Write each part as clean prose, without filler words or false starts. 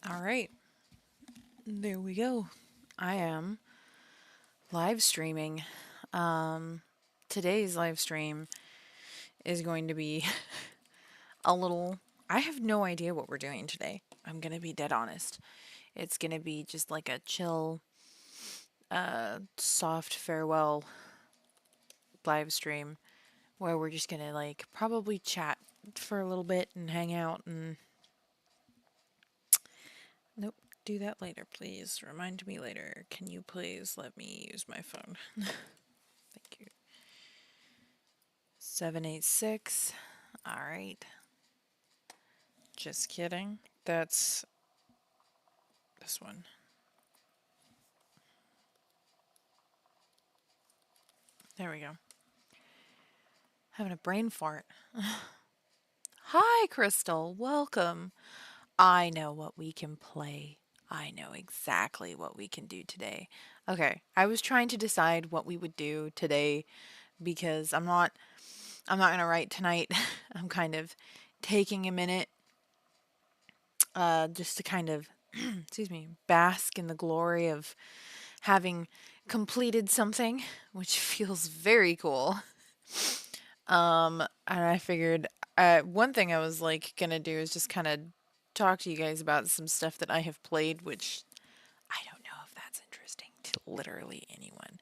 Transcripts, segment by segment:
All right, there we go. I am live streaming. Um, Today's live stream is going to be a little. I have no idea what we're doing today. I'm gonna be dead honest. It's gonna be just like a chill, soft farewell live stream where we're just gonna like probably chat for a little bit and hang out and. Nope. Do that later, please. Remind me later. Can you please let me use my phone? Thank you. 786. All right. Just kidding. That's this one. There we go. Having a brain fart. Hi, Crystal. Welcome. I know what we can play. I know exactly what we can do today. Okay, I was trying to decide what we would do today because I'm not going to write tonight. I'm kind of taking a minute just to kind of excuse me, bask in the glory of having completed something, which feels very cool. And I figured one thing I was like gonna do is just kind of talk to you guys about some stuff that I have played, which I don't know if that's interesting to literally anyone.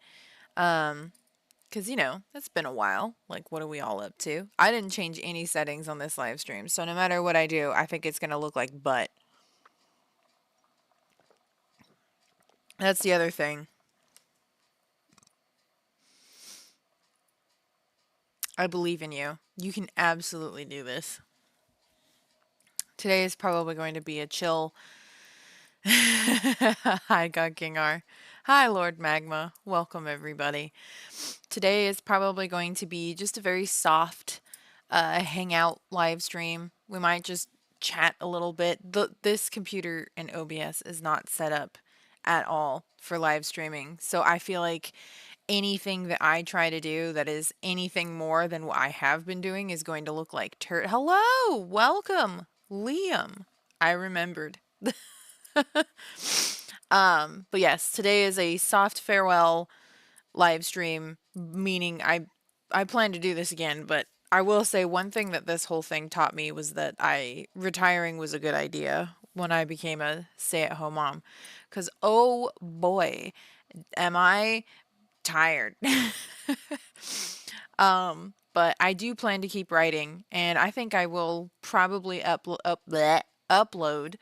Because, that's been a while. Like, what are we all up to? I didn't change any settings on this live stream, so no matter what I do, I think it's gonna look like butt. That's the other thing. I believe in you. You can absolutely do this. Today is probably going to be a chill. Hi, God King R. Hi, Lord Magma. Welcome, everybody. Today is probably going to be just a very soft hangout live stream. We might just chat a little bit. This computer in OBS is not set up at all for live streaming. So I feel like anything that I try to do that is anything more than what I have been doing is going to look like Hello, welcome, Liam. I remembered. But yes, today is a soft farewell live stream, meaning I plan to do this again, but I will say one thing that this whole thing taught me was that I retiring was a good idea when I became a stay-at-home mom. Cause oh boy, am I tired. But I do plan to keep writing, and I think I will probably upload,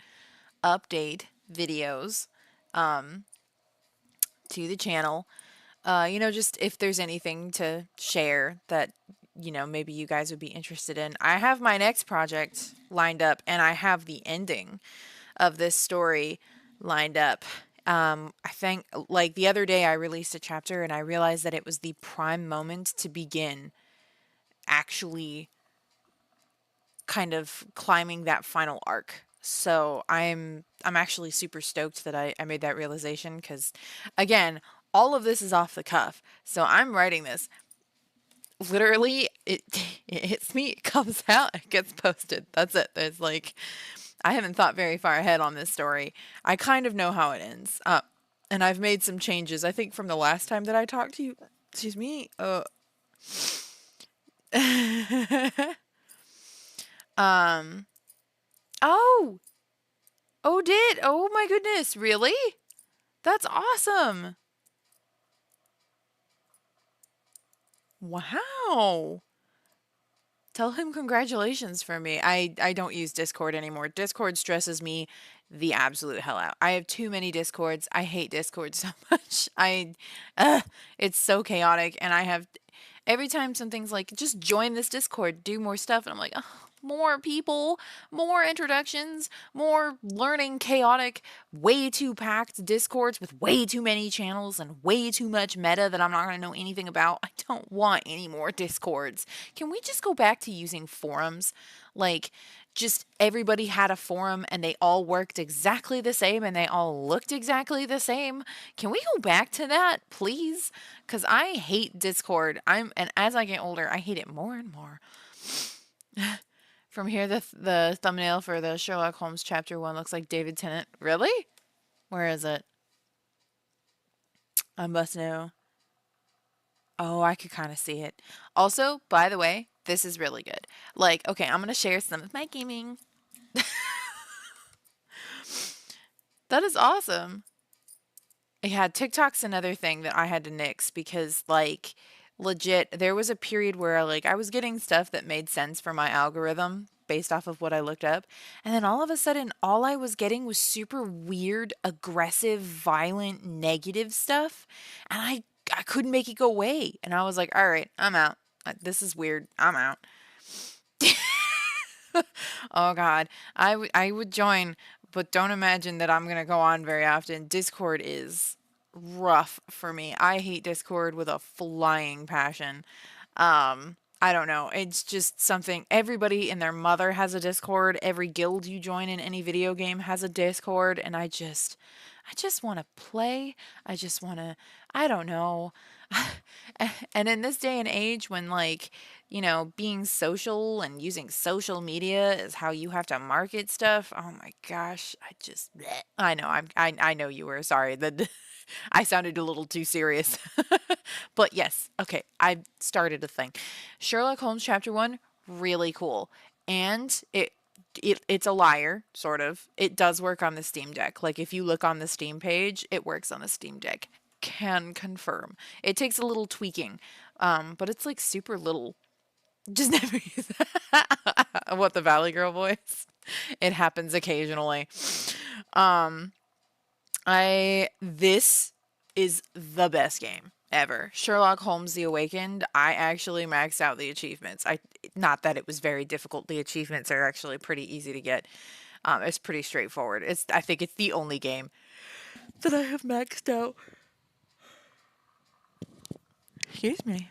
update videos to the channel. Just if there's anything to share that, maybe you guys would be interested in. I have my next project lined up, and I have the ending of this story lined up. I think, like, the other day I released a chapter and I realized that it was the prime moment to begin actually kind of climbing that final arc. So I'm actually super stoked that I made that realization because, again, all of this is off the cuff. So I'm writing this. Literally, it hits me, it comes out, it gets posted. That's it. There's like, I haven't thought very far ahead on this story. I kind of know how it ends. And I've made some changes. I think from the last time that I talked to you. Excuse me. Um. Oh. Oh my goodness. Really? That's awesome. Wow. Tell him congratulations for me. I don't use Discord anymore. Discord stresses me the absolute hell out. I have too many Discords. I hate Discord so much. It's so chaotic, and I have every time something's like, just join this Discord, do more stuff, and I'm like, oh, more people, more introductions, more learning, chaotic, way too packed Discords with way too many channels and way too much meta that I'm not going to know anything about. I don't want any more Discords. Can we just go back to using forums? Like, just everybody had a forum and they all worked exactly the same and they all looked exactly the same. Can we go back to that, please? Because I hate Discord. And as I get older, I hate it more and more. From here, the thumbnail for the Sherlock Holmes Chapter 1 looks like David Tennant. Really? Where is it? I must know. Oh, I could kind of see it. Also, by the way, this is really good. Like, okay, I'm going to share some of my gaming. That is awesome. Yeah, TikTok's another thing that I had to nix because, like, legit, there was a period where, like, I was getting stuff that made sense for my algorithm based off of what I looked up. And then all of a sudden, all I was getting was super weird, aggressive, violent, negative stuff. And I couldn't make it go away. And I was like, all right, I'm out. This is weird. I'm out. Oh God, I would join, but don't imagine that I'm gonna go on very often. Discord is rough for me. I hate Discord with a flying passion. I don't know. It's just something everybody and their mother has a Discord. Every guild you join in any video game has a Discord, and I just want to play. I just want to, I don't know. And in this day and age when like, being social and using social media is how you have to market stuff. Oh my gosh, I just bleh. I know I know you were sorry that I sounded a little too serious. But yes, okay, I started a thing. Sherlock Holmes Chapter 1 really cool. And it's a liar, sort of. It does work on the Steam Deck. Like if you look on the Steam page, it works on the Steam Deck. Can confirm. It takes a little tweaking, but it's like super little. Just never use that. What, the Valley Girl voice? It happens occasionally. Um, I this is the best game ever. Sherlock Holmes The Awakened. I actually maxed out the achievements. I Not that it was very difficult. The achievements are actually pretty easy to get. It's pretty straightforward. I think it's the only game that I have maxed out. Excuse me.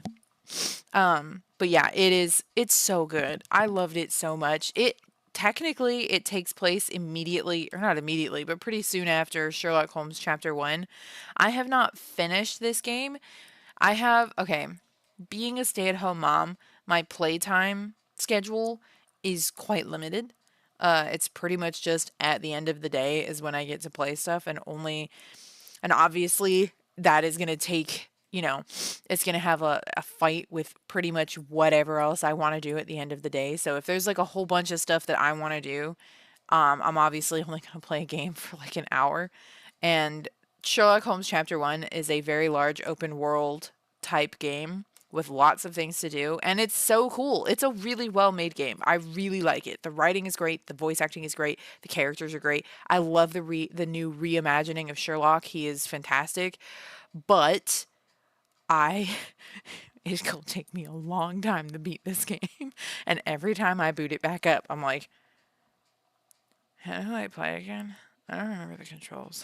But yeah, it's so good. I loved it so much. It takes place immediately, or not immediately, but pretty soon after Sherlock Holmes Chapter 1. I have not finished this game. Okay, being a stay-at-home mom, my playtime schedule is quite limited. It's pretty much just at the end of the day is when I get to play stuff, and obviously that is going to take, it's going to have a fight with pretty much whatever else I want to do at the end of the day. So if there's like a whole bunch of stuff that I want to do, I'm obviously only going to play a game for like an hour. And Sherlock Holmes Chapter 1 is a very large open world type game with lots of things to do, and it's so cool. It's a really well made game. I really like it. The writing is great, the voice acting is great, the characters are great. I love the new reimagining of Sherlock. He is fantastic. But I it's gonna take me a long time to beat this game. And every time I boot it back up, I'm like, how do I play again? I don't remember the controls.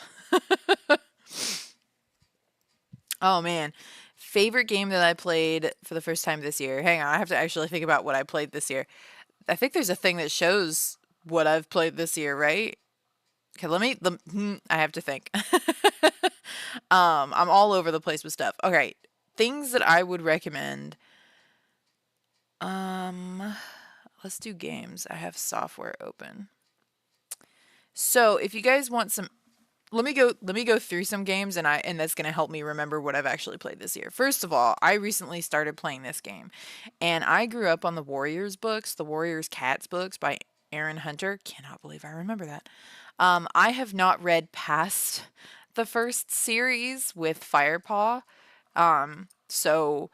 Oh man, favorite game that I played for the first time this year. Hang on, I have to actually think about what I played this year. I think there's a thing that shows what I've played this year, right? Okay, I have to think. I'm all over the place with stuff. Okay, things that I would recommend. Um, let's do games. I have software open. So, if you guys want some, let me go through some games, and that's going to help me remember what I've actually played this year. First of all, I recently started playing this game, and I grew up on the Warriors books, the Warriors Cats books by Aaron Hunter. Cannot believe I remember that. I have not read past the first series with Firepaw. So,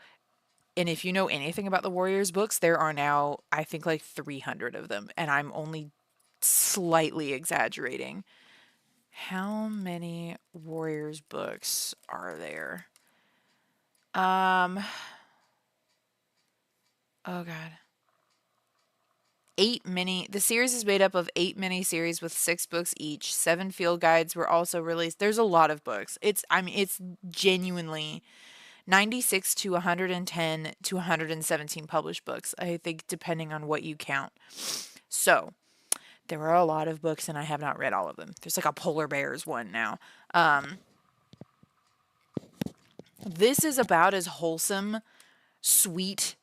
and if you know anything about the Warriors books, there are now, I think, like 300 of them, and I'm only slightly exaggerating. How many Warriors books are there? Um, oh God. The series is made up of 8 mini-series with 6 books each. 7 field guides were also released. There's a lot of books. It's genuinely 96 to 110 to 117 published books, I think, depending on what you count. So, there are a lot of books, and I have not read all of them. There's like a polar bears one now. This is about as wholesome, sweet,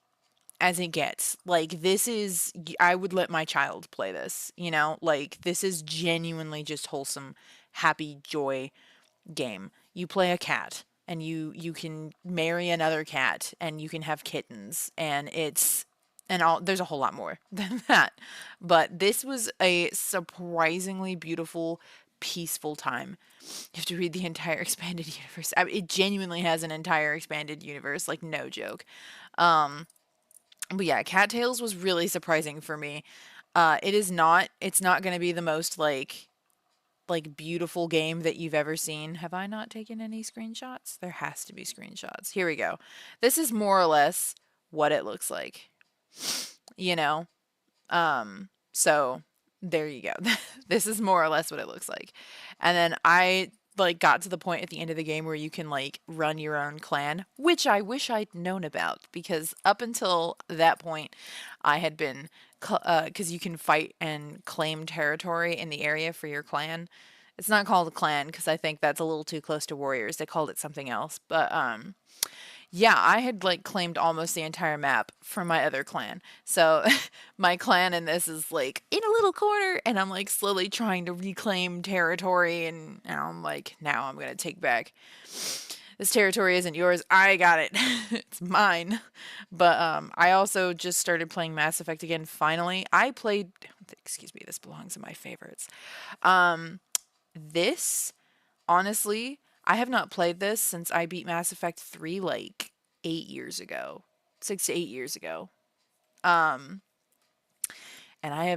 as it gets. Like, this is, I would let my child play this, you know? Like, this is genuinely just wholesome, happy joy game. You play a cat and you can marry another cat and you can have kittens and it's and all there's a whole lot more than that. But this was a surprisingly beautiful, peaceful time. You have to read the entire expanded universe. I mean, it genuinely has an entire expanded universe, like no joke. But yeah, Cattails was really surprising for me. It's not going to be the most like beautiful game that you've ever seen. Have I not taken any screenshots? There has to be screenshots. Here we go. This is more or less what it looks like. You know? So there you go. This is more or less what it looks like. And then I like got to the point at the end of the game where you can like run your own clan, which I wish I'd known about because up until that point I had been because you can fight and claim territory in the area for your clan. It's not called a clan because I think that's a little too close to warriors. They called it something else. But yeah, I had like claimed almost the entire map for my other clan. So my clan in this is like in a little corner and I'm like slowly trying to reclaim territory and now I'm like, now I'm gonna take back. This territory isn't yours. I got it. It's mine. But I also just started playing Mass Effect again finally. I played excuse me, this belongs in my favorites. This honestly, I have not played this since I beat Mass Effect 3 like 8 years ago. 6 to 8 years ago. And I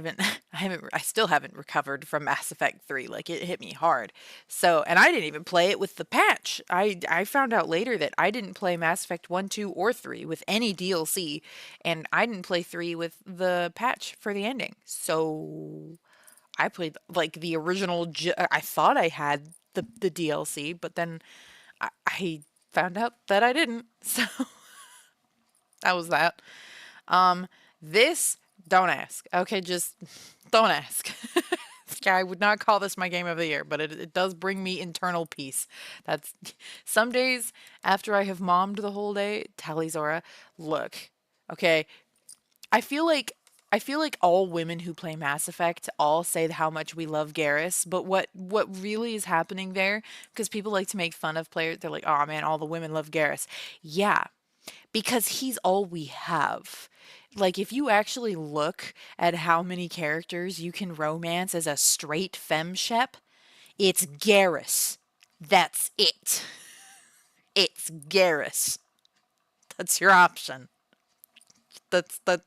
still haven't recovered from Mass Effect 3. Like it hit me hard. So, and I didn't even play it with the patch. I found out later that I didn't play Mass Effect 1, 2 or 3 with any DLC and I didn't play 3 with the patch for the ending. So, I played like the original I thought I had the DLC, but then I found out that I didn't. So that was that. This don't ask. Okay, just don't ask. I would not call this my game of the year, but it does bring me internal peace. That's some days after I have mommed the whole day, Talizora, look, okay, I feel like I feel like all women who play Mass Effect all say how much we love Garrus, but what really is happening there? Because people like to make fun of players. They're like, "Oh man, all the women love Garrus." Yeah, because he's all we have. Like if you actually look at how many characters you can romance as a straight femshep, it's Garrus. That's it. It's Garrus. That's your option. That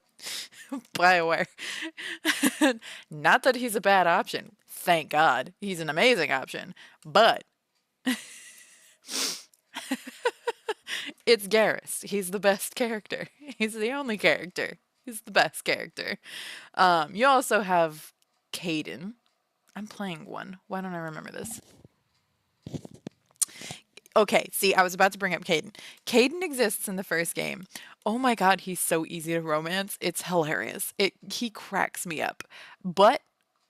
BioWare. Not that he's a bad option. Thank God. He's an amazing option. But it's Garrus. He's the best character. He's the only character. He's the best character. You also have Caden. I'm playing one. Why don't I remember this? Okay, see, I was about to bring up Caden. Caden exists in the first game. Oh my god, he's so easy to romance. It's hilarious. He cracks me up. But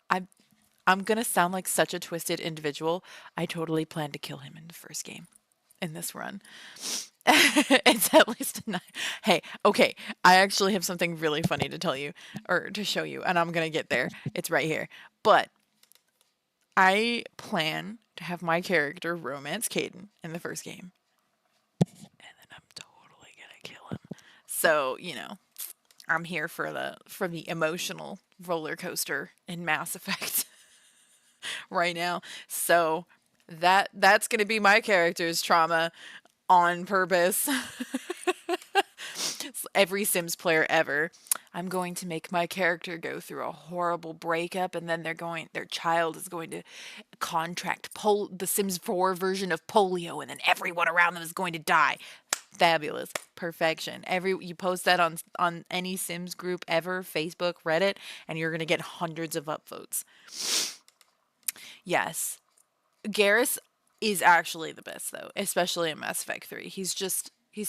I'm I'm gonna sound like such a twisted individual. I totally plan to kill him in the first game in this run. It's at least a nine. Hey, okay, I actually have something really funny to tell you or to show you, and I'm gonna get there. It's right here. But I plan to have my character romance Caden in the first game, and then I'm totally gonna kill him. So, I'm here for the emotional roller coaster in Mass Effect right now. So that's gonna be my character's trauma on purpose. Every Sims player ever. I'm going to make my character go through a horrible breakup and then their child is going to contract the Sims 4 version of polio and then everyone around them is going to die. Fabulous. Perfection. You post that on any Sims group ever, Facebook, Reddit, and you're going to get hundreds of upvotes. Yes. Garrus is actually the best though, especially in Mass Effect 3. He's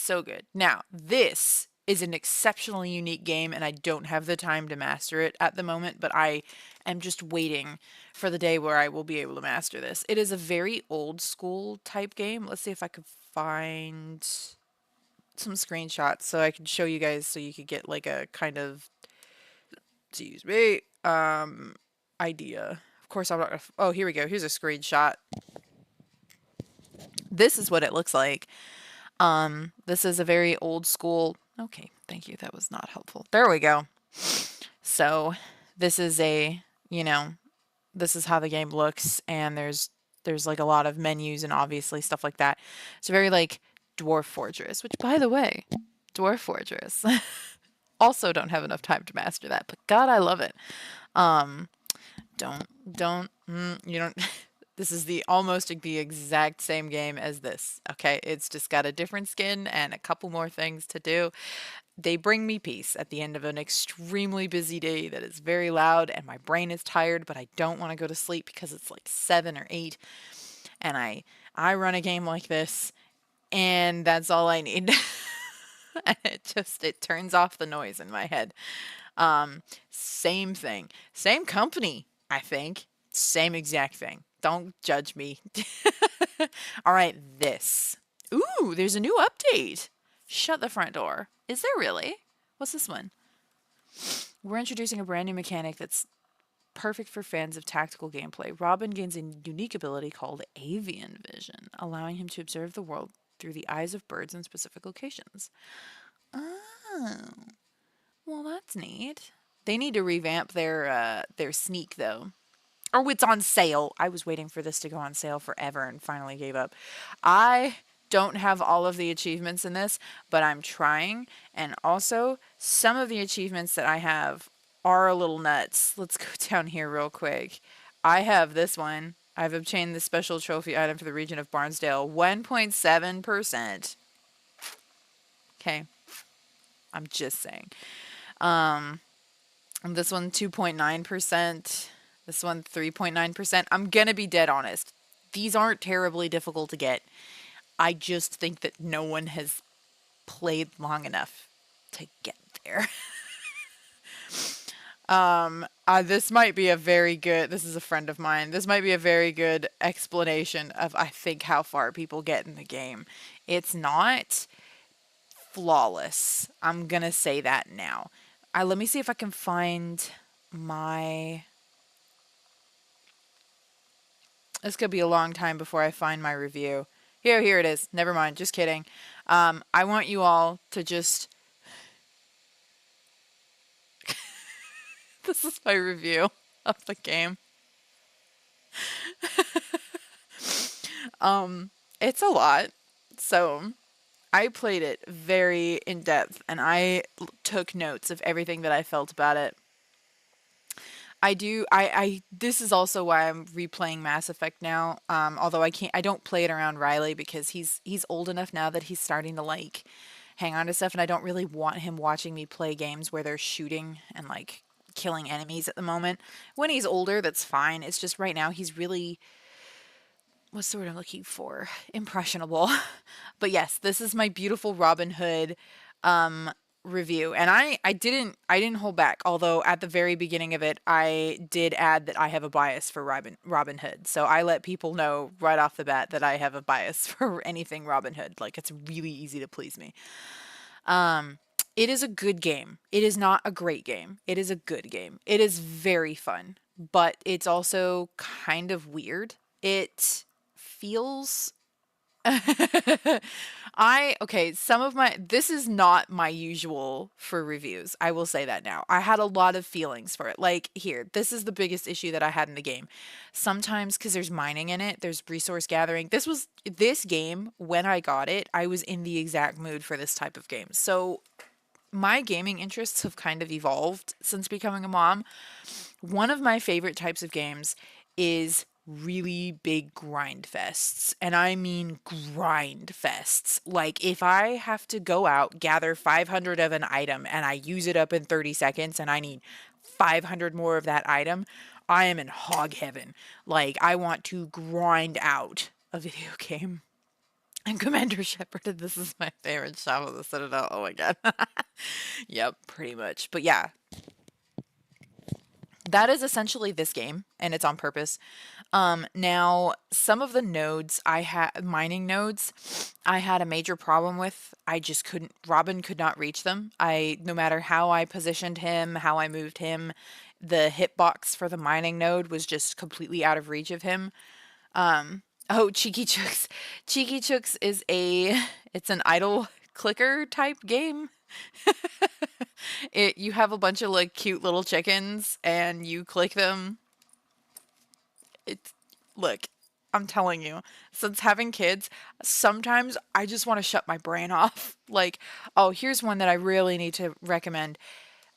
so good. Now, this is an exceptionally unique game and I don't have the time to master it at the moment, but I am just waiting for the day where I will be able to master this. It is a very old school type game. Let's see if I could find some screenshots so I could show you guys so you could get like a kind of, excuse me, idea. Of course, I'm not gonna, oh, here we go. Here's a screenshot. This is what it looks like. This is a very old school, okay, thank you. That was not helpful. There we go. So this is a, you know, this is how the game looks, and there's like a lot of menus and obviously stuff like that. It's very like Dwarf Fortress, which by the way, Dwarf Fortress. Also don't have enough time to master that, but God, I love it. Um, you don't, this is the almost the exact same game as this, okay? It's just got a different skin and a couple more things to do. They bring me peace at the end of an extremely busy day that is very loud and my brain is tired, but I don't want to go to sleep because it's like 7 or 8 and I run a game like this and that's all I need. And it turns off the noise in my head. Same thing. Same company, I think. Same exact thing. Don't judge me. All right, this. Ooh, there's a new update. Shut the front door. Is there really? What's this one? We're introducing a brand new mechanic that's perfect for fans of tactical gameplay. Robin gains a unique ability called avian vision, allowing him to observe the world through the eyes of birds in specific locations. Oh, well, that's neat. They need to revamp their sneak though. Oh, it's on sale. I was waiting for this to go on sale forever and finally gave up. I don't have all of the achievements in this, but I'm trying. And also, some of the achievements that I have are a little nuts. Let's go down here real quick. I have this one. I've obtained the special trophy item for the region of Barnsdale. 1.7%. Okay. I'm just saying. This one 2.9%. This one 3.9%. I'm gonna be dead honest. These aren't terribly difficult to get. I just think that no one has played long enough to get there. This might be a very good, this is a friend of mine. This might be a very good explanation of, I think, how far people get in the game. It's not flawless. I'm gonna say that now. Let me see if I can find my... This could be a long time before I find my review. Here it is. Never mind. Just kidding. I want you all to just... This is my review of the game. It's a lot. So I played it very in depth and I took notes of everything that I felt about it. This is also why I'm replaying Mass Effect now. Although I don't play it around Riley because he's old enough now that he's starting to like hang on to stuff, and I don't really want him watching me play games where they're shooting and like killing enemies at the moment. When he's older, that's fine. It's just right now he's really, what's the word I'm looking for? Impressionable. But yes, this is my beautiful Robin Hood review, and I didn't hold back, although at the very beginning of it I did add that I have a bias for Robin Hood. So I let people know right off the bat that I have a bias for anything Robin Hood. Like, it's really easy to please me. It is a good game. It is not a great game. It is a good game. It is very fun, but it's also kind of weird. It feels this is not my usual for reviews. I will say that now. I had a lot of feelings for it. Like, here, this is the biggest issue that I had in the game. Sometimes, because there's mining in it, there's resource gathering. This game, when I got it, I was in the exact mood for this type of game. So my gaming interests have kind of evolved since becoming a mom. One of my favorite types of games is really big grind fests. And I mean grind fests. Like, if I have to go out, gather 500 of an item, and I use it up in 30 seconds, and I need 500 more of that item, I am in hog heaven. Like, I want to grind out a video game. And Commander Shepard, this is my favorite shop of the Citadel. Oh my god. Yep, pretty much. But yeah. That is essentially this game, and it's on purpose. Now, some of the nodes I had, mining nodes, I had a major problem with. I just couldn't, Robin could not reach them. No matter how I positioned him, how I moved him, the hitbox for the mining node was just completely out of reach of him. Oh, Cheeky Chooks. Cheeky Chooks is it's an idle clicker type game. You have a bunch of like cute little chickens and you click them. It's look, I'm telling you, since having kids, sometimes I just want to shut my brain off. Like, oh, here's one that I really need to recommend.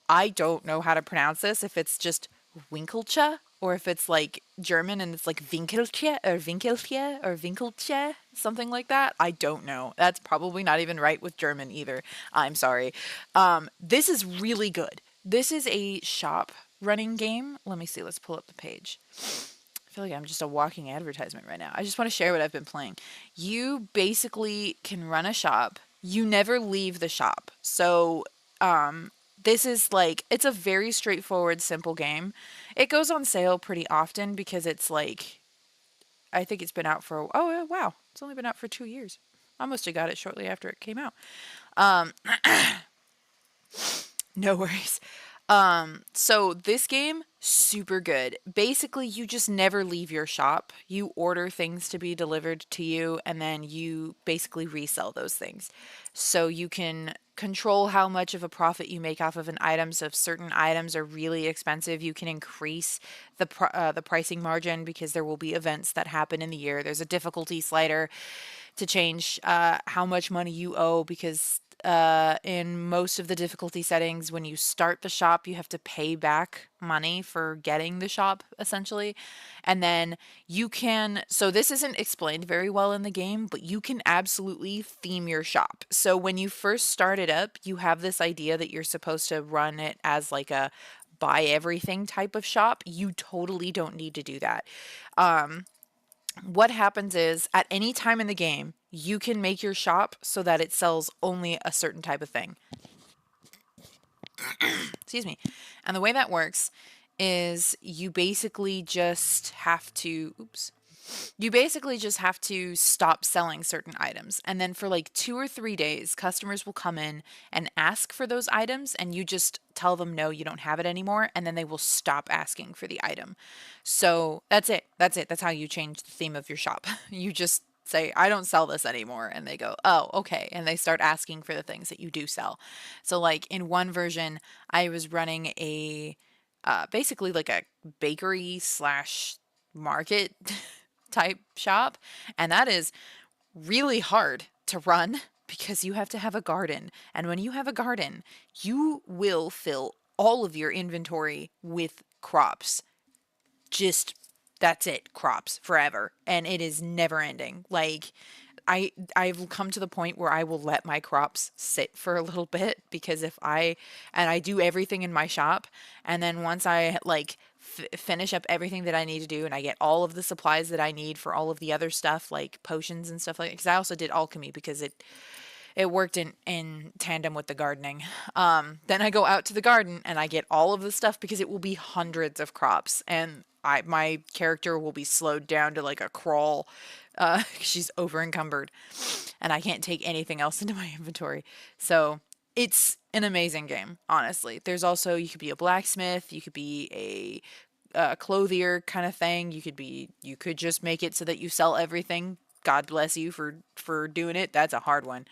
I don't know how to pronounce this, if it's just Winkelche or if it's like German and it's like Winkelche, something like that. I don't know. That's probably not even right with German either. I'm sorry. This is really good. This is a shop running game. Let me see. Let's pull up the page. I feel like I'm just a walking advertisement right now. I just want to share what I've been playing. You basically can run a shop. You never leave the shop. So, this is like, it's a very straightforward, simple game. It goes on sale pretty often because it's like, I think it's been out for, oh, wow. It's only been out for 2 years. I must have got it shortly after it came out. No worries. So this game, super good. Basically, you just never leave your shop. You order things to be delivered to you, and then you basically resell those things. So you can control how much of a profit you make off of an item. So if certain items are really expensive, you can increase the pricing margin because there will be events that happen in the year. There's a difficulty slider to change how much money you owe because in most of the difficulty settings, when you start the shop, you have to pay back money for getting the shop, essentially. And then you can, so this isn't explained very well in the game, but you can absolutely theme your shop. So when you first start it up, you have this idea that you're supposed to run it as like a buy everything type of shop. You totally don't need to do that. What happens is at any time in the game, you can make your shop so that it sells only a certain type of thing. Excuse me. And the way that works is you basically just have to, oops, you basically just have to stop selling certain items. And then for like 2 or 3 days, customers will come in and ask for those items, and you just tell them no, you don't have it anymore. And then they will stop asking for the item. So that's it. That's it. That's how you change the theme of your shop. You just say, I don't sell this anymore. And they go, oh, okay. And they start asking for the things that you do sell. So, like in one version, I was running basically like a bakery slash market type shop. And that is really hard to run because you have to have a garden. And when you have a garden, you will fill all of your inventory with crops. Just that's it, crops forever. And it is never ending. Like I've come to the point where I will let my crops sit for a little bit because I do everything in my shop, and then once I like finish up everything that I need to do and I get all of the supplies that I need for all of the other stuff like potions and stuff like that, because I also did alchemy because it worked in tandem with the gardening. Then I go out to the garden and I get all of the stuff because it will be hundreds of crops, and my character will be slowed down to like a crawl. She's over encumbered, and I can't take anything else into my inventory. So it's an amazing game, honestly. There's also, you could be a blacksmith, you could be a clothier kind of thing. You could just make it so that you sell everything. God bless you for doing it. That's a hard one.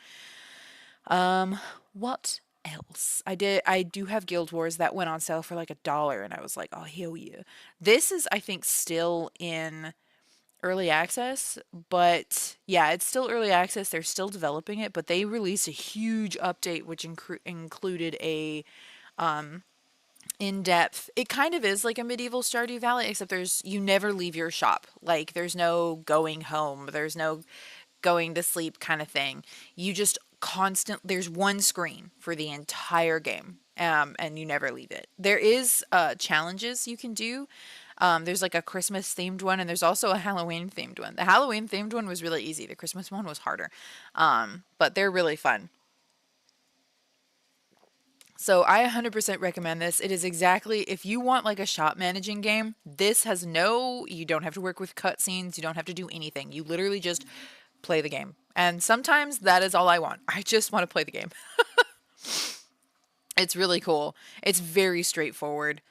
What else? I do have Guild Wars that went on sale for like $1 and I was like, "Oh, hell yeah." This is I think still in early access, but yeah, it's still early access. They're still developing it, but they released a huge update which included a in-depth. It kind of is like a medieval Stardew Valley, except you never leave your shop. Like there's no going home. There's no going to sleep kind of thing. You just there's one screen for the entire game. And you never leave it. There is challenges you can do. There's like a Christmas themed one, and there's also a Halloween themed one. The Halloween themed one was really easy. The Christmas one was harder. But they're really fun. So I 100% recommend this. It is exactly, if you want like a shop managing game, this has no, you don't have to work with cutscenes, you don't have to do anything. You literally just play the game. And sometimes that is all I want. I just want to play the game. It's really cool. It's very straightforward.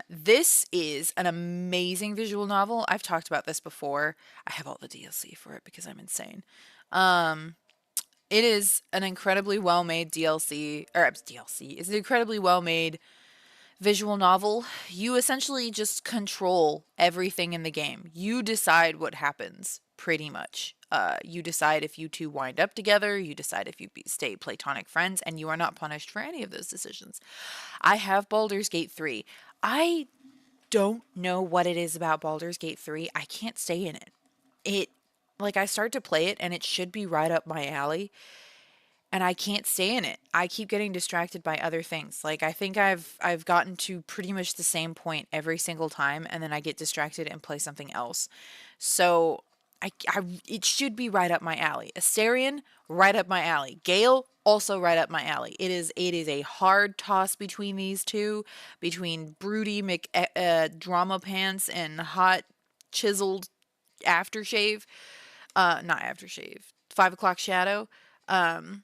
This is an amazing visual novel. I've talked about this before. I have all the DLC for it because I'm insane. Um, it is an incredibly well-made DLC, or DLC. It's an incredibly well-made visual novel. You essentially just control everything in the game. You decide what happens, pretty much. You decide if you two wind up together, you decide if you stay platonic friends, and you are not punished for any of those decisions. I have Baldur's Gate 3. I don't know what it is about Baldur's Gate 3. I can't stay in it. It, like, I start to play it, and it should be right up my alley, and I can't stay in it. I keep getting distracted by other things. Like I think I've gotten to pretty much the same point every single time and then I get distracted and play something else. So I it should be right up my alley. Asterion, right up my alley. Gale, also right up my alley. It is a hard toss between these two, between broody drama pants and hot chiseled aftershave. Not aftershave. 5 o'clock shadow. Um,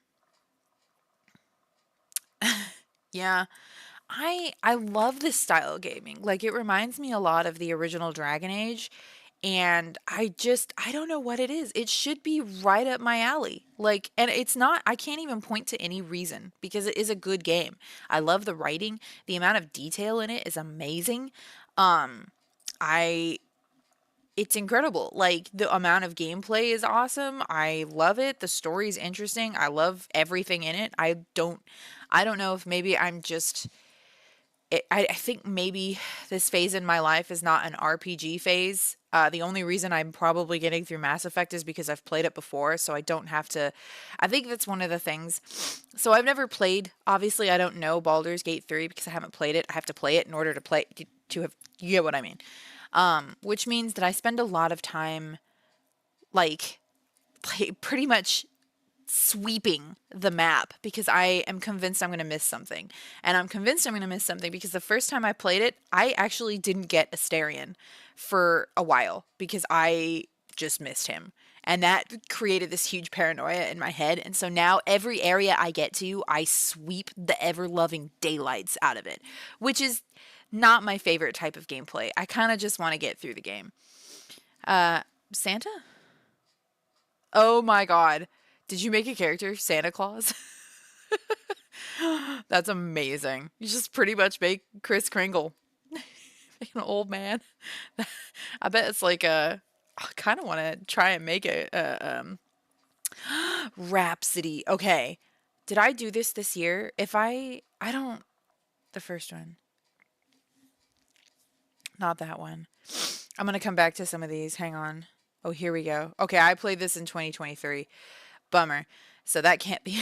yeah, I love this style of gaming. Like it reminds me a lot of the original Dragon Age, and I don't know what it is. It should be right up my alley. Like, and it's not, I can't even point to any reason because it is a good game. I love the writing. The amount of detail in it is amazing. Um I it's incredible. Like the amount of gameplay is awesome. I love it. The story's interesting. I love everything in it. I don't know if maybe I'm just I think maybe this phase in my life is not an RPG phase. The only reason I'm probably getting through Mass Effect is because I've played it before, so I don't have to. I think that's one of the things. So I've never played. Obviously, I don't know Baldur's Gate 3 because I haven't played it. I have to play it in order to play to have. You get what I mean? Which means that I spend a lot of time like pretty much sweeping the map because I am convinced I'm going to miss something. And I'm convinced I'm going to miss something because the first time I played it, I actually didn't get Asterion for a while because I just missed him. And that created this huge paranoia in my head. And so now every area I get to, I sweep the ever loving daylights out of it, which is not my favorite type of gameplay. I kind of just want to get through the game. Santa? Oh my god. Did you make a character Santa Claus? That's amazing. You just pretty much make Chris Kringle. Make an old man. I bet it's like a. I kind of want to try and make a Rhapsody. Okay. Did I do this year? If I don't. The first one. Not that one. I'm going to come back to some of these. Hang on. Oh, here we go. Okay, I played this in 2023. Bummer. So that can't be.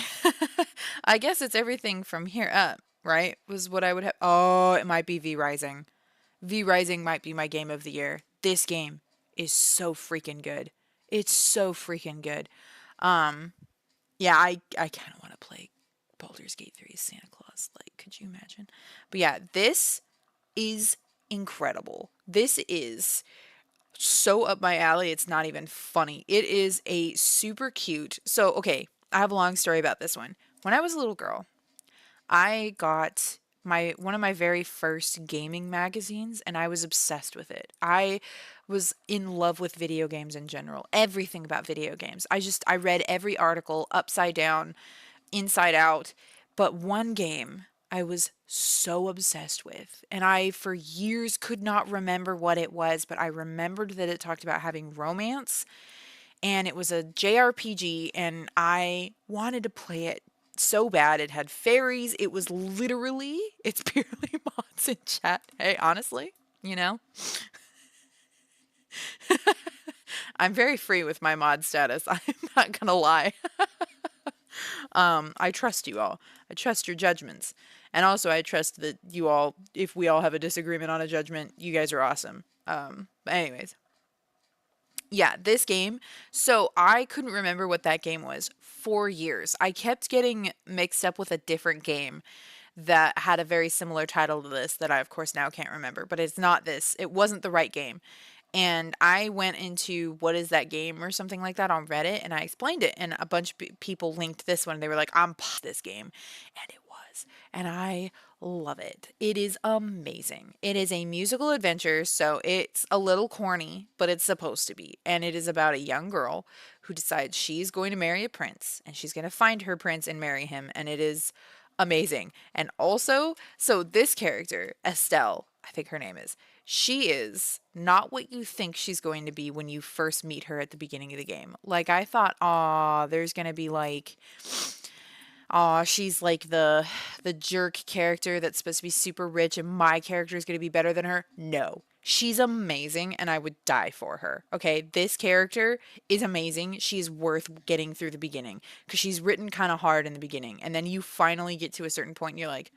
I guess it's everything from here up, right? Was what I would have. Oh, it might be V Rising. V Rising might be my game of the year. This game is so freaking good. It's so freaking good. Um, yeah, I kind of want to play Baldur's Gate 3 as Santa Claus. Like, could you imagine? But yeah, this is incredible. This is so up my alley, it's not even funny. It is a super cute. So, okay, I have a long story about this one. When I was a little girl, I got my one of my very first gaming magazines and I was obsessed with it. I was in love with video games in general. Everything about video games. I read every article upside down, inside out. But one game I was so obsessed with, and I for years could not remember what it was, but I remembered that it talked about having romance, and it was a JRPG, and I wanted to play it so bad. It had fairies. It was literally, it's purely mods in chat. Hey, honestly, you know, I'm very free with my mod status. I'm not gonna lie. I trust you all. I trust your judgments. And also I trust that you all, if we all have a disagreement on a judgment, you guys are awesome. But anyways. Yeah, this game. So I couldn't remember what that game was for years. I kept getting mixed up with a different game that had a very similar title to this that I, of course, now can't remember, but it's not this. It wasn't the right game. And I went into what is that game or something like that on Reddit and I explained it. And a bunch of people linked this one. They were like, I'm this game. And it was. And I love it. It is amazing. It is a musical adventure. So it's a little corny, but it's supposed to be. And it is about a young girl who decides she's going to marry a prince and she's going to find her prince and marry him. And it is amazing. And also, so this character, Estelle, I think her name is, she is not what you think she's going to be when you first meet her at the beginning of the game. Like I thought, aw, there's gonna be like, aw, she's like the jerk character that's supposed to be super rich and my character is gonna be better than her. No. She's amazing and I would die for her. Okay, this character is amazing. She's worth getting through the beginning because she's written kind of hard in the beginning. And then you finally get to a certain point and you're like,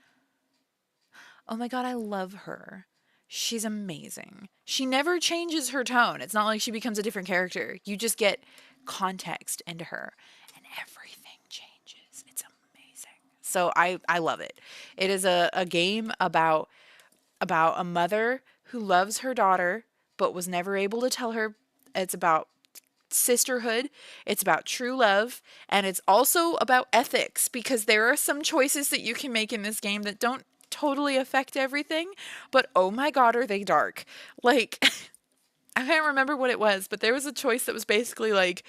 oh my God, I love her. She's amazing. She never changes her tone. It's not like she becomes a different character. You just get context into her and everything changes. It's amazing. So I love it. It is a game about a mother who loves her daughter but was never able to tell her. It's about sisterhood, it's about true love, and it's also about ethics because there are some choices that you can make in this game that don't totally affect everything, but oh my God, are they dark. Like, I can't remember what it was, but there was a choice that was basically like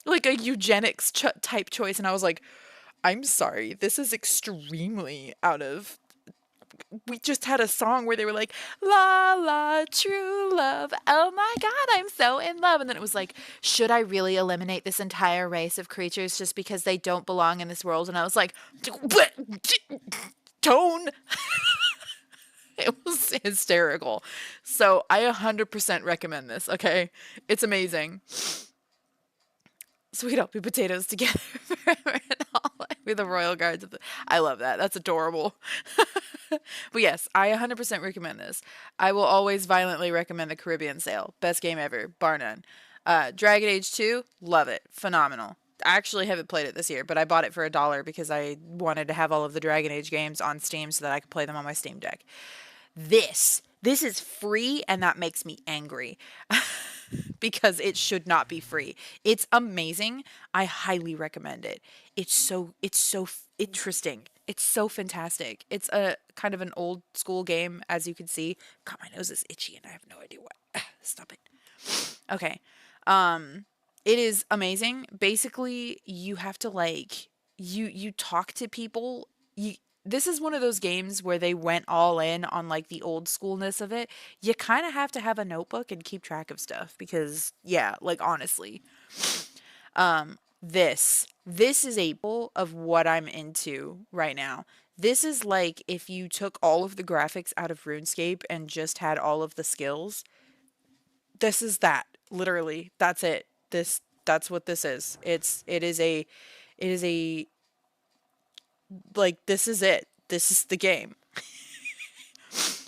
a eugenics type choice, and I was like, I'm sorry, this is extremely out of. We just had a song where they were like, la la, true love. Oh my God, I'm so in love. And then it was like, should I really eliminate this entire race of creatures just because they don't belong in this world? And I was like, tone. It was hysterical. So I 100% recommend this, okay? It's amazing. Sweet Happy Potatoes together forever and all. We're the royal guards of the. I love that. That's adorable. But yes, I 100% recommend this. I will always violently recommend the Caribbean Sail. Best game ever, bar none. Dragon Age 2, love it. Phenomenal. I actually haven't played it this year, but I bought it for $1 because I wanted to have all of the Dragon Age games on Steam so that I could play them on my Steam Deck. This is free and that makes me angry. Because it should not be free. It's amazing. I highly recommend it. It's so interesting. It's so fantastic. It's a kind of an old school game, as you can see. God, my nose is itchy and I have no idea why. Stop it. Okay. It is amazing. Basically, you have to like you talk to people. You This is one of those games where they went all in on like the old schoolness of it. You kind of have to have a notebook and keep track of stuff because yeah, like honestly, this is a pull of what I'm into right now. This is like if you took all of the graphics out of RuneScape and just had all of the skills. This is that. Literally, that's it. That's what this is. It is a like this is it. This is the game.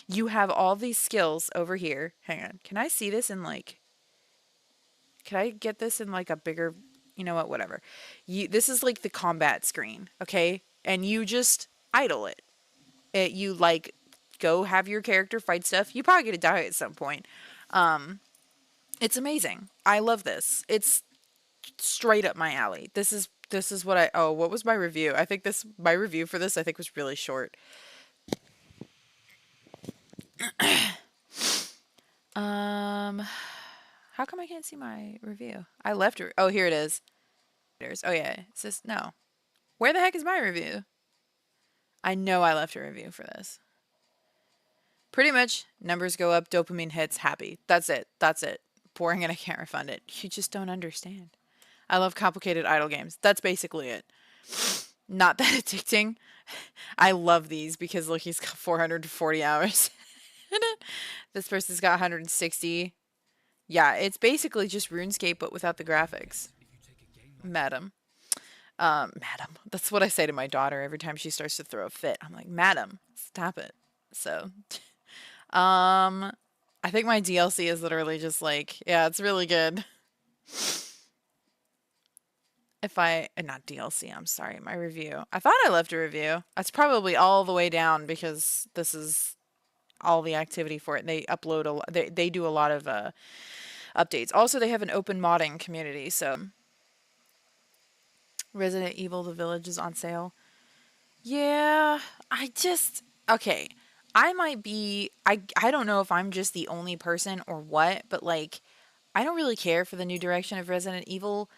You have all these skills over here. Hang on. Can I see this in like can I get this in like a bigger, you know what, whatever. This is like the combat screen, okay? And you just idle it. You like go have your character fight stuff. You probably gonna die at some point. It's amazing. I love this. It's straight up my alley. This is what I oh, what was my review? I think this my review for this I think was really short. Um how come I can't see my review? I left it. Oh, here it is. Oh yeah. It says no. Where the heck is my review? I know I left a review for this. Pretty much numbers go up, dopamine hits, happy. That's it. That's it. Boring and I can't refund it. You just don't understand. I love complicated idle games. That's basically it. Not that addicting. I love these because look, he's got 440 hours. This person's got 160. Yeah, it's basically just RuneScape but without the graphics. Madam. Madam. That's what I say to my daughter every time she starts to throw a fit. I'm like, Madam, stop it. So, I think my DLC is literally just like, yeah, it's really good. If I, not DLC, I'm sorry, my review. I thought I left a review. That's probably all the way down because this is all the activity for it. They upload a lot, they do a lot of updates. Also, they have an open modding community, so Resident Evil The Village is on sale. Yeah, okay. I might be I don't know if I'm just the only person or what, but like I don't really care for the new direction of Resident Evil.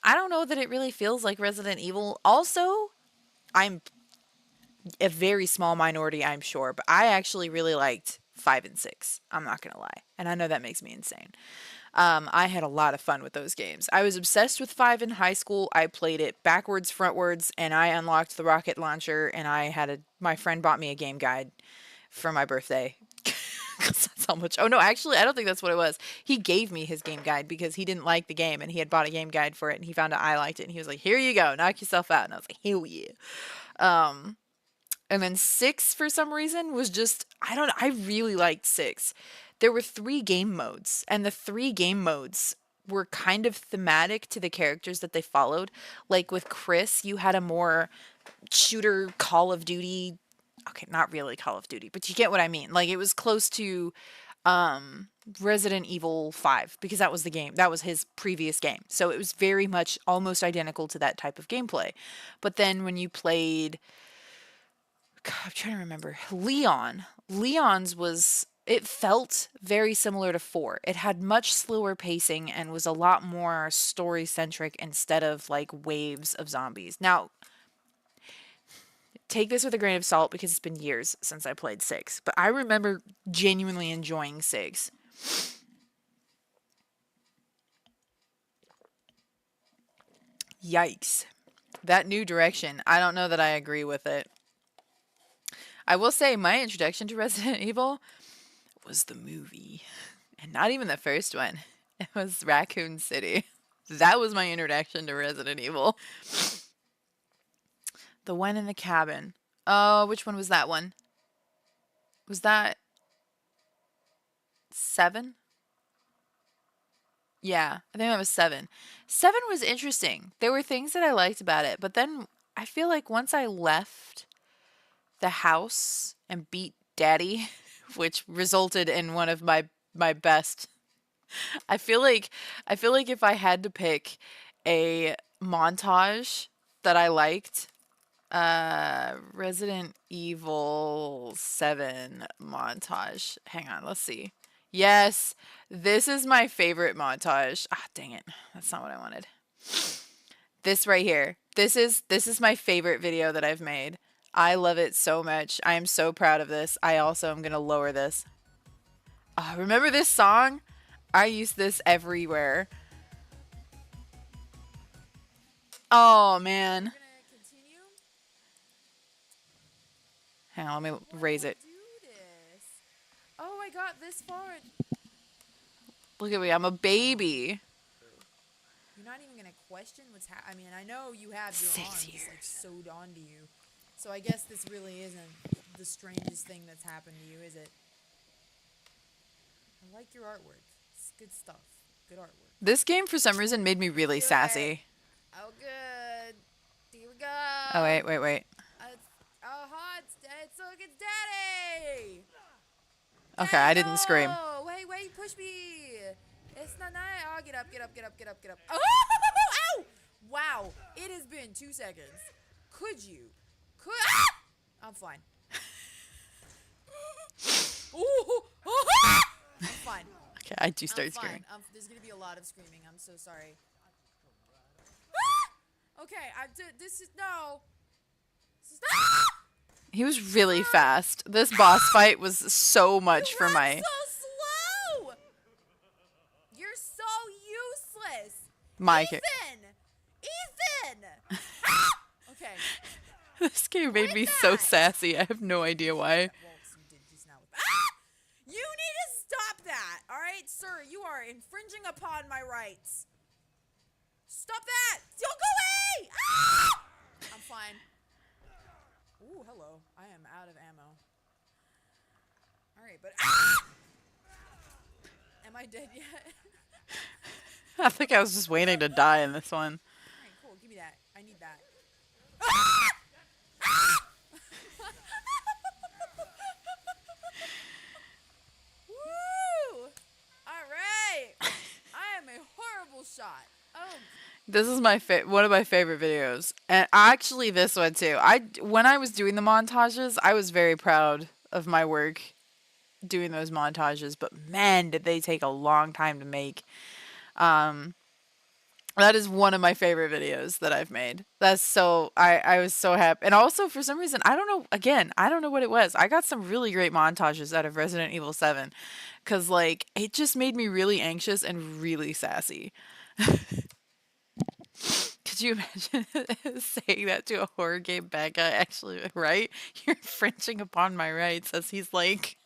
I don't know that it really feels like Resident Evil. Also, I'm a very small minority, I'm sure, but I actually really liked 5 and 6. I'm not going to lie. And I know that makes me insane. I had a lot of fun with those games. I was obsessed with 5 in high school. I played it backwards, frontwards, and I unlocked the rocket launcher. And my friend bought me a game guide for my birthday. 'Cause that's how much. Oh no, actually, I don't think that's what it was. He gave me his game guide because he didn't like the game, and he had bought a game guide for it, and he found out I liked it, and he was like, "Here you go, knock yourself out." And I was like, "Hell yeah!" And then 6 for some reason was just I don't know, I really liked 6. There were 3 game modes, and the 3 game modes were kind of thematic to the characters that they followed. Like with Chris, you had a more shooter Call of Duty. Okay, not really Call of Duty, but you get what I mean. Like it was close to Resident Evil 5 because that was the game. That was his previous game. So it was very much almost identical to that type of gameplay. But then when you played God, I'm trying to remember. Leon's was it felt very similar to 4. It had much slower pacing and was a lot more story centric instead of like waves of zombies. Now, take this with a grain of salt because it's been years since I played 6, but I remember genuinely enjoying 6. Yikes. That new direction, I don't know that I agree with it. I will say my introduction to Resident Evil was the movie. And not even the first one. It was Raccoon City. That was my introduction to Resident Evil. The one in the cabin. Oh, which one was that one? Was that 7? Yeah, I think that was 7. 7 was interesting. There were things that I liked about it, but then I feel like once I left the house and beat Daddy, which resulted in one of my best. I feel like if I had to pick a montage that I liked, Resident Evil 7 montage. Hang on, let's see. Yes, this is my favorite montage. Ah, dang it. That's not what I wanted. This right here. This is my favorite video that I've made. I love it so much. I am so proud of this. I also am going to lower this. Oh, remember this song? I use this everywhere. Oh, man. Hang on, let me raise it. Oh, I got this far. Look at me, I'm a baby. You're not even gonna question what's happening. I mean, I know you have your 6 arms years. like sewed onto you, so I guess this really isn't the strangest thing that's happened to you, is it? I like your artwork. It's good stuff. Good artwork. This game, for some reason, made me really sassy. Oh, good. Here we go. Oh, wait. It's Daddy. Okay, I didn't scream. Oh, wait, push me. It's not nice. Oh, get up. Oh, ow! Wow, it has been 2 seconds. Could you? I'm fine. I'm fine. Okay, I do start screaming. There's gonna be a lot of screaming. I'm so sorry. Okay, this is no. He was really fast. This boss fight was so much for my... so slow! You're so useless! Ethan! Okay. This game made me so sassy. I have no idea why. You need to stop that! Alright, sir, you are infringing upon my rights. Stop that! Don't go away! I'm fine. Ooh, hello. I am out of ammo. Alright, but... Am I dead yet? I think I was just waiting to die in this one. Alright, cool. shot. Oh, This is my one of my favorite videos, and actually this one too. I when I was doing the montages, I was very proud of my work doing those montages, but man, did they take a long time to make. Um, that is one of my favorite videos that I've made. That's so I was so happy, and also for some reason I don't know. Again, I don't know what it was. I got some really great montages out of Resident Evil 7, because like it just made me really anxious and really sassy. Could you imagine saying that to a horror game bad guy? Actually, right? You're infringing upon my rights, as he's like,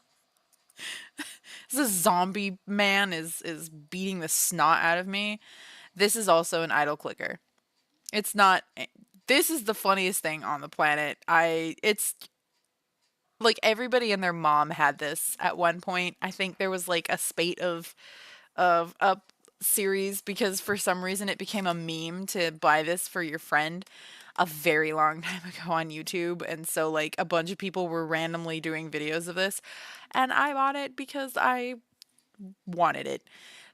this zombie man is beating the snot out of me. This is also an idle clicker. It's not. This is the funniest thing on the planet. It's like everybody and their mom had this at one point. I think there was like a spate of up series because for some reason it became a meme to buy this for your friend a very long time ago on YouTube, and so like a bunch of people were randomly doing videos of this, and I bought it because I wanted it.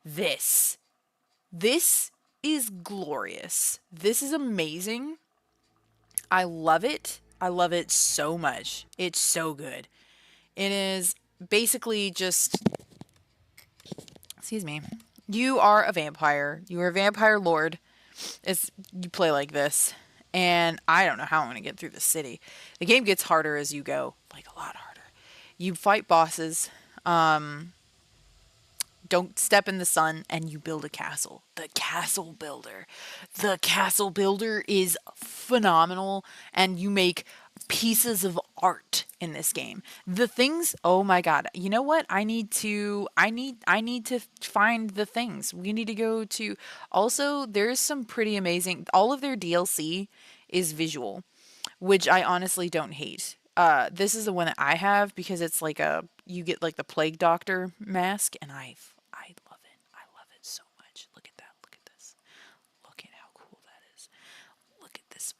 This this is glorious. This is amazing. I love it. I love it so much. It's so good. It is basically just, excuse me. You are a vampire. You are a vampire lord. It's you play like this, and I don't know how I'm gonna get through the city. The game gets harder as you go, like a lot harder. You fight bosses. Don't step in the sun, and you build a castle. The castle builder. The castle builder is phenomenal, and you make pieces of art in this game. The things, oh my god. You know what? I need to find the things. We need to go to, also there's some pretty amazing, all of their DLC is visual, which I honestly don't hate. This is the one that I have because it's like you get like the plague doctor mask, and I love it. I love it so much. Look at that. Look at this. Look at how cool that is. Look at this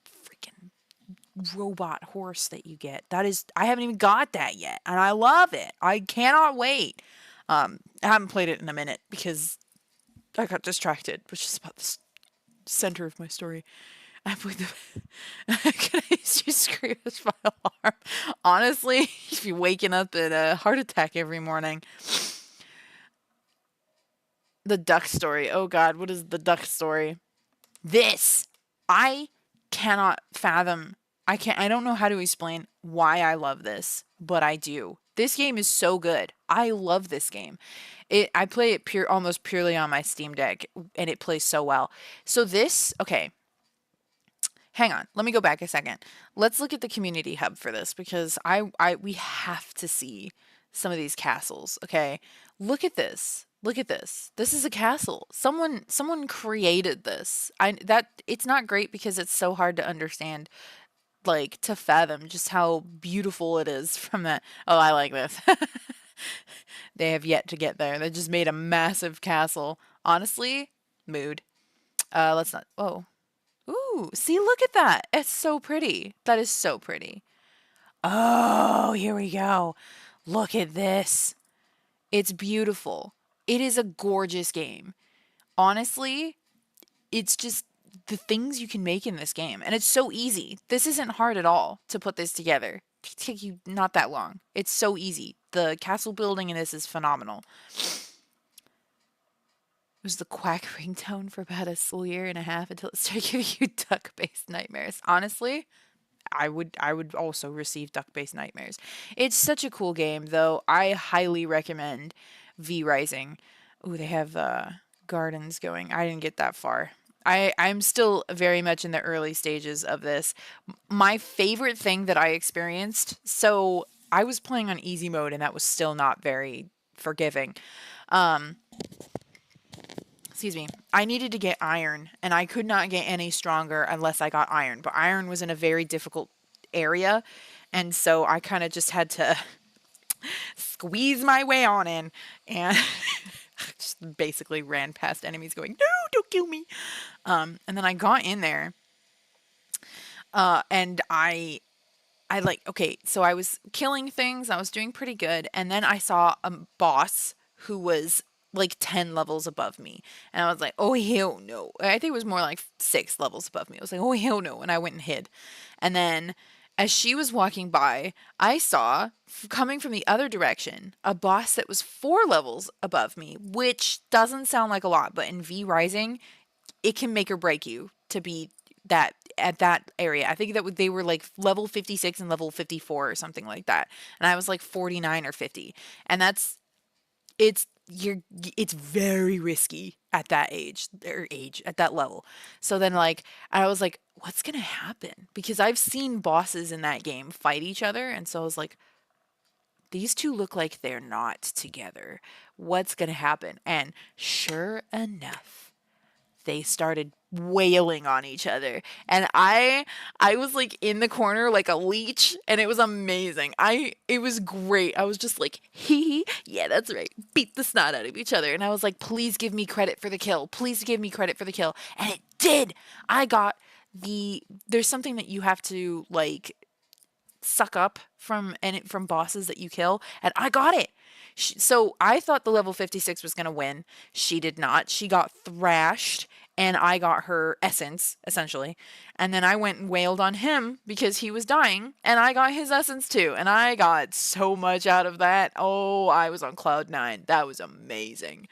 freaking robot horse that you get. That is, I haven't even got that yet, and I love it. I cannot wait. I haven't played it in a minute because I got distracted, which is about the center of my story. I believe the can I just scream as my alarm? Honestly, if you're waking up in a heart attack every morning. The duck story. Oh god, what is the duck story? This I cannot fathom. I don't know how to explain why I love this, but I do. This game is so good. I love this game. I play it almost purely on my Steam Deck, and it plays so well. So this, okay, hang on. Let me go back a second. Let's look at the community hub for this because we have to see some of these castles. Okay, look at this. Look at this. This is a castle. Someone created this. It's not great because it's so hard to understand, like to fathom just how beautiful it is from that. Oh, I like this. They have yet to get there. They just made a massive castle. Honestly, mood. Let's not. Oh, ooh, see, look at that. It's so pretty. That is so pretty. Oh, here we go. Look at this. It's beautiful. It is a gorgeous game. Honestly, it's just the things you can make in this game. And it's so easy. This isn't hard at all to put this together. It take you not that long. It's so easy. The castle building in this is phenomenal. It was the quack ringtone for about a full year and a half until it started giving you duck-based nightmares. Honestly, I would also receive duck-based nightmares. It's such a cool game, though. I highly recommend V Rising. Ooh, they have gardens going. I didn't get that far. I'm still very much in the early stages of this. My favorite thing that I experienced, so I was playing on easy mode, and that was still not very forgiving. Um, excuse me, I needed to get iron, and I could not get any stronger unless I got iron. But iron was in a very difficult area, and so I kind of just had to squeeze my way on in, and just basically ran past enemies going, "No, don't kill me!" And then I got in there, and I like, okay, so I was killing things, I was doing pretty good, and then I saw a boss who was like 10 levels above me. And I was like, oh, hell no. I think it was more like 6 levels above me. I was like, oh, hell no. And I went and hid. And then as she was walking by, I saw coming from the other direction a boss that was 4 levels above me, which doesn't sound like a lot, but in V Rising, it can make or break you to be that at that area. I think that they were like level 56 and level 54 or something like that. And I was like 49 or 50. And it's you're it's very risky at that age at that level. So then like I was like what's going to happen? Because I've seen bosses in that game fight each other and so I was like these two look like they're not together. What's going to happen? And sure enough, they started wailing on each other and I was like in the corner like a leech and it was amazing. It was great. I was just like hee yeah, that's right, beat the snot out of each other and I was like please give me credit for the kill, please give me credit for the kill, and it did. I got there's something that you have to like suck up from bosses that you kill, and I got it. So I thought the level 56 was gonna win. She did not. She got thrashed, and I got her essence essentially. And then I went and wailed on him because he was dying, and I got his essence too. And I got so much out of that. Oh, I was on cloud nine. That was amazing.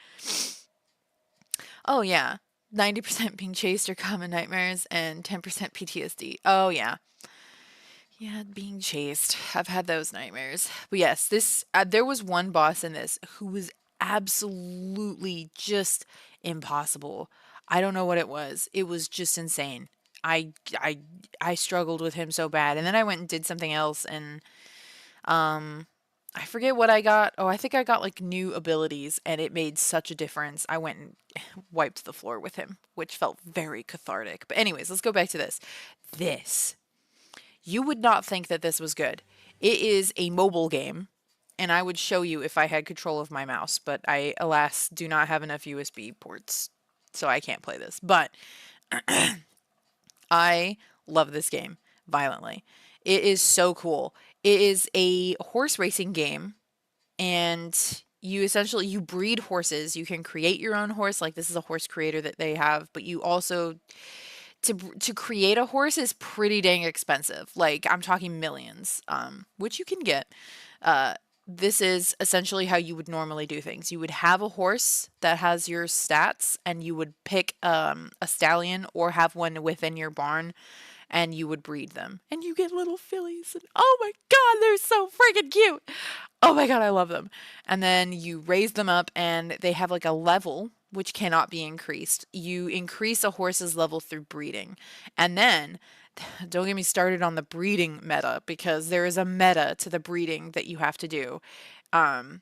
Oh yeah. 90% being chased or common nightmares and 10% PTSD. Oh yeah. Yeah, being chased. I've had those nightmares. But yes, this there was one boss in this who was absolutely just impossible. I don't know what it was. It was just insane. I I I struggled with him so bad. And then I went and did something else and um I forget what I got. Oh, I think I got like new abilities and it made such a difference. I went and wiped the floor with him, which felt very cathartic. But anyways, let's go back to this. This you would not think that this was good. It is a mobile game, and I would show you if I had control of my mouse, but I, alas, do not have enough USB ports, so I can't play this. But I love this game violently. It is so cool. It is a horse racing game, and you breed horses. You can create your own horse. Like this is a horse creator that they have, but you also to create a horse is pretty dang expensive. Like I'm talking millions, which you can get. Uh, this is essentially how you would normally do things. You would have a horse that has your stats, and you would pick a stallion or have one within your barn, and you would breed them. And you get little fillies, and oh my god, they're so freaking cute. Oh my god, I love them. And then you raise them up, and they have like a level which cannot be increased. You increase a horse's level through breeding. And then, don't get me started on the breeding meta, because there is a meta to the breeding that you have to do. Um,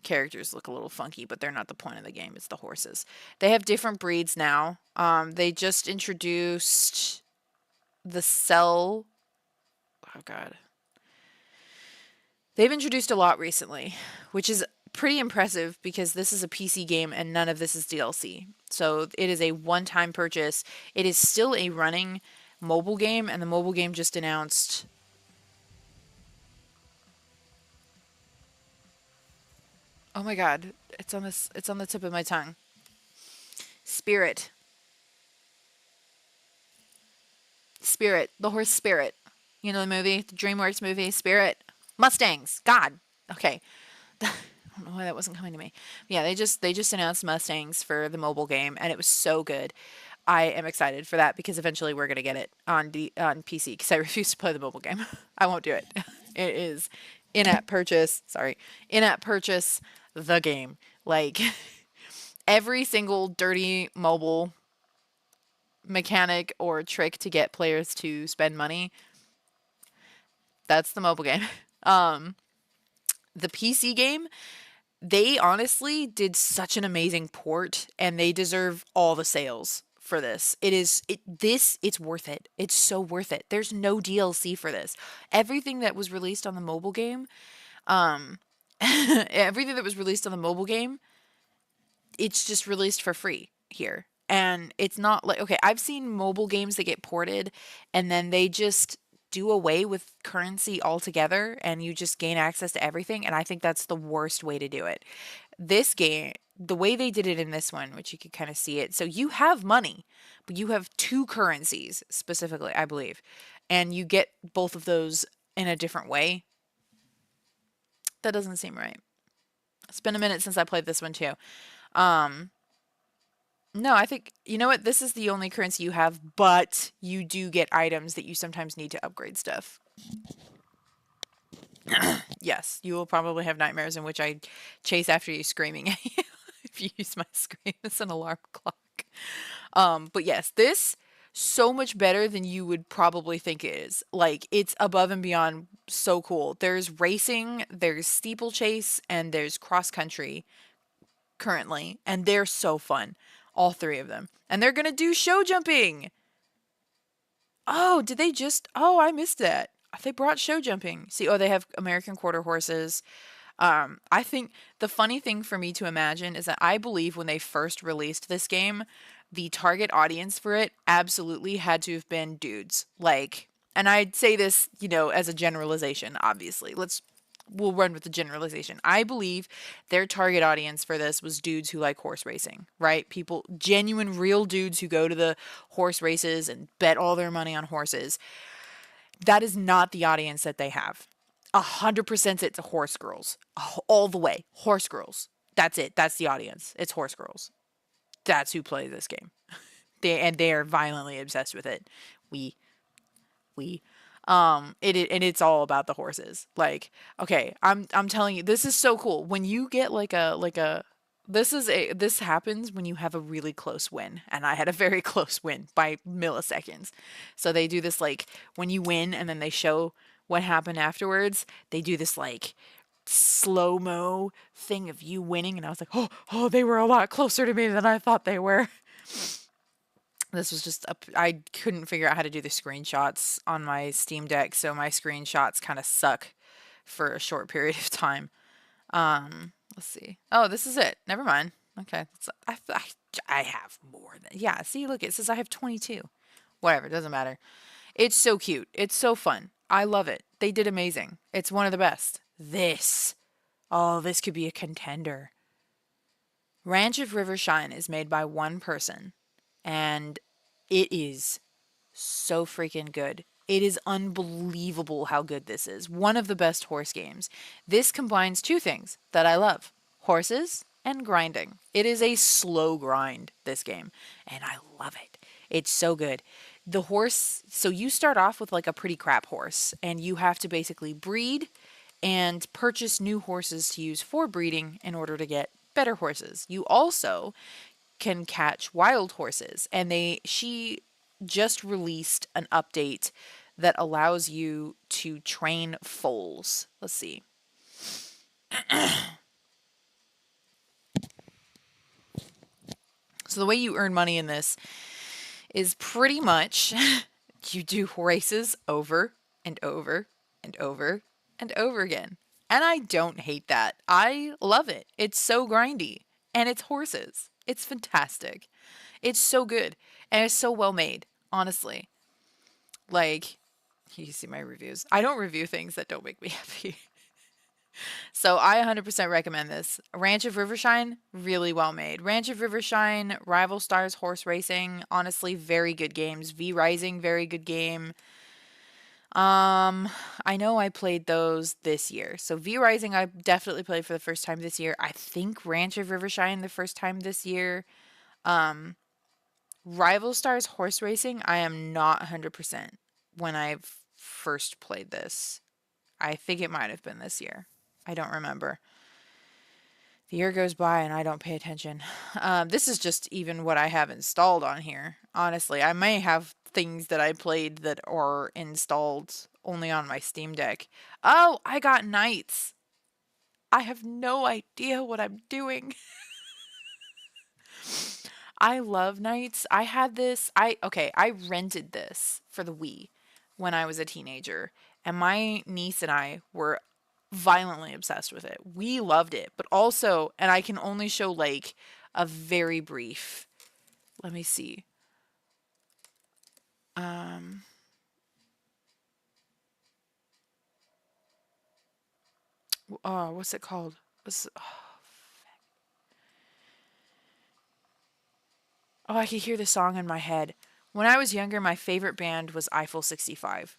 Characters look a little funky, but they're not the point of the game. It's the horses. They have different breeds now. They just introduced the cell. Oh god. They've introduced a lot recently, which is pretty impressive because this is a PC game and none of this is DLC. So it is a one-time purchase. It is still a running mobile game, and the mobile game just announced. Oh my god, it's on the tip of my tongue. Spirit. Spirit, the horse Spirit. You know the movie, the DreamWorks movie, Spirit. Mustangs. God. Okay. I don't know why that wasn't coming to me. Yeah, they just announced Mustangs for the mobile game, and it was so good. I am excited for that because eventually we're gonna get it on PC because I refuse to play the mobile game. I won't do it. It is in-app purchase. Sorry, in-app purchase. The game, like every single dirty mobile mechanic or trick to get players to spend money. That's the mobile game. Um, the PC game, they honestly did such an amazing port and they deserve all the sales for this. It's worth it. It's so worth it. There's no DLC for this. Everything that was released on the mobile game, um everything that was released on the mobile game, it's just released for free here. And it's not like, okay, I've seen mobile games that get ported and then they just do away with currency altogether and you just gain access to everything. And I think that's the worst way to do it. This game, the way they did it in this one, which you could kind of see it. So you have money, but you have two currencies specifically, I believe. And you get both of those in a different way. That doesn't seem right. It's been a minute since I played this one too. Um, no, I think, you know what? This is the only currency you have, but you do get items that you sometimes need to upgrade stuff. Yes, you will probably have nightmares in which I chase after you screaming at you if you use my scream as an alarm clock. But yes, this so much better than you would probably think it is. Like it's above and beyond so cool. There's racing, there's steeplechase, and there's cross country currently, and they're so fun. All three of them. And they're gonna do show jumping. Oh, did they just? Oh, I missed that. They brought show jumping. See, oh, they have American quarter horses. I think the funny thing for me to imagine is that I believe when they first released this game, the target audience for it absolutely had to have been dudes. Like, and I'd say this, as a generalization, obviously. We'll run with the generalization. I believe their target audience for this was dudes who like horse racing, right? People, genuine, real dudes who go to the horse races and bet all their money on horses. That is not the audience that they have. 100% it's horse girls. All the way. Horse girls. That's it. That's the audience. It's horse girls. That's who play this game. They are violently obsessed with it. We we and it's all about the horses. Like, okay, I'm telling you, this is so cool. When you get like a this happens when you have a really close win, and I had a very close win by milliseconds. So they do this like when you win and then they show what happened afterwards. They do this like slow-mo thing of you winning, and I was like, "Oh, they were a lot closer to me than I thought they were." This was just I couldn't figure out how to do the screenshots on my Steam Deck, so my screenshots kind of suck for a short period of time. Let's see. Oh, this is it. Never mind. Okay. I have more than. Yeah, see, look, it says I have 22. Whatever, doesn't matter. It's so cute. It's so fun. I love it. They did amazing. It's one of the best. This. Oh, this could be a contender. Ranch of Rivershine is made by one person, and it is so freaking good. It is unbelievable how good this is. One of the best horse games. This combines two things that I love: horses and grinding. It is a slow grind, this game, and I love it. It's so good. The horse, so you start off with like a pretty crap horse, and you have to basically breed and purchase new horses to use for breeding in order to get better horses. You also can catch wild horses, and she just released an update that allows you to train foals. Let's see. So the way you earn money in this is pretty much you do races over and over and over and over again. And I don't hate that. I love it. It's so grindy. And it's horses. It's fantastic. It's so good. And it's so well made, honestly. Like, you see my reviews. I don't review things that don't make me happy. So I 100% recommend this. Ranch of Rivershine, really well made. Ranch of Rivershine, Rival Stars Horse Racing, honestly, very good games. V Rising, very good game. I know I played those this year. So V Rising, I definitely played for the first time this year. I think Ranch of Rivershine the first time this year. Um, Rival Stars Horse Racing, I am not 100% when I first played this. I think it might have been this year. I don't remember. The year goes by and I don't pay attention. This is just even what I have installed on here. Honestly, I may have things that I played that are installed only on my Steam Deck. Oh, I got Knights. I have no idea what I'm doing. I love Knights. I had this. I rented this for the Wii when I was a teenager, and my niece and I were violently obsessed with it. We loved it, but also, and I can only show like a very brief. Let me see. Um, oh, what's it called? Oh, I could hear the song in my head. When I was younger, my favorite band was Eiffel 65.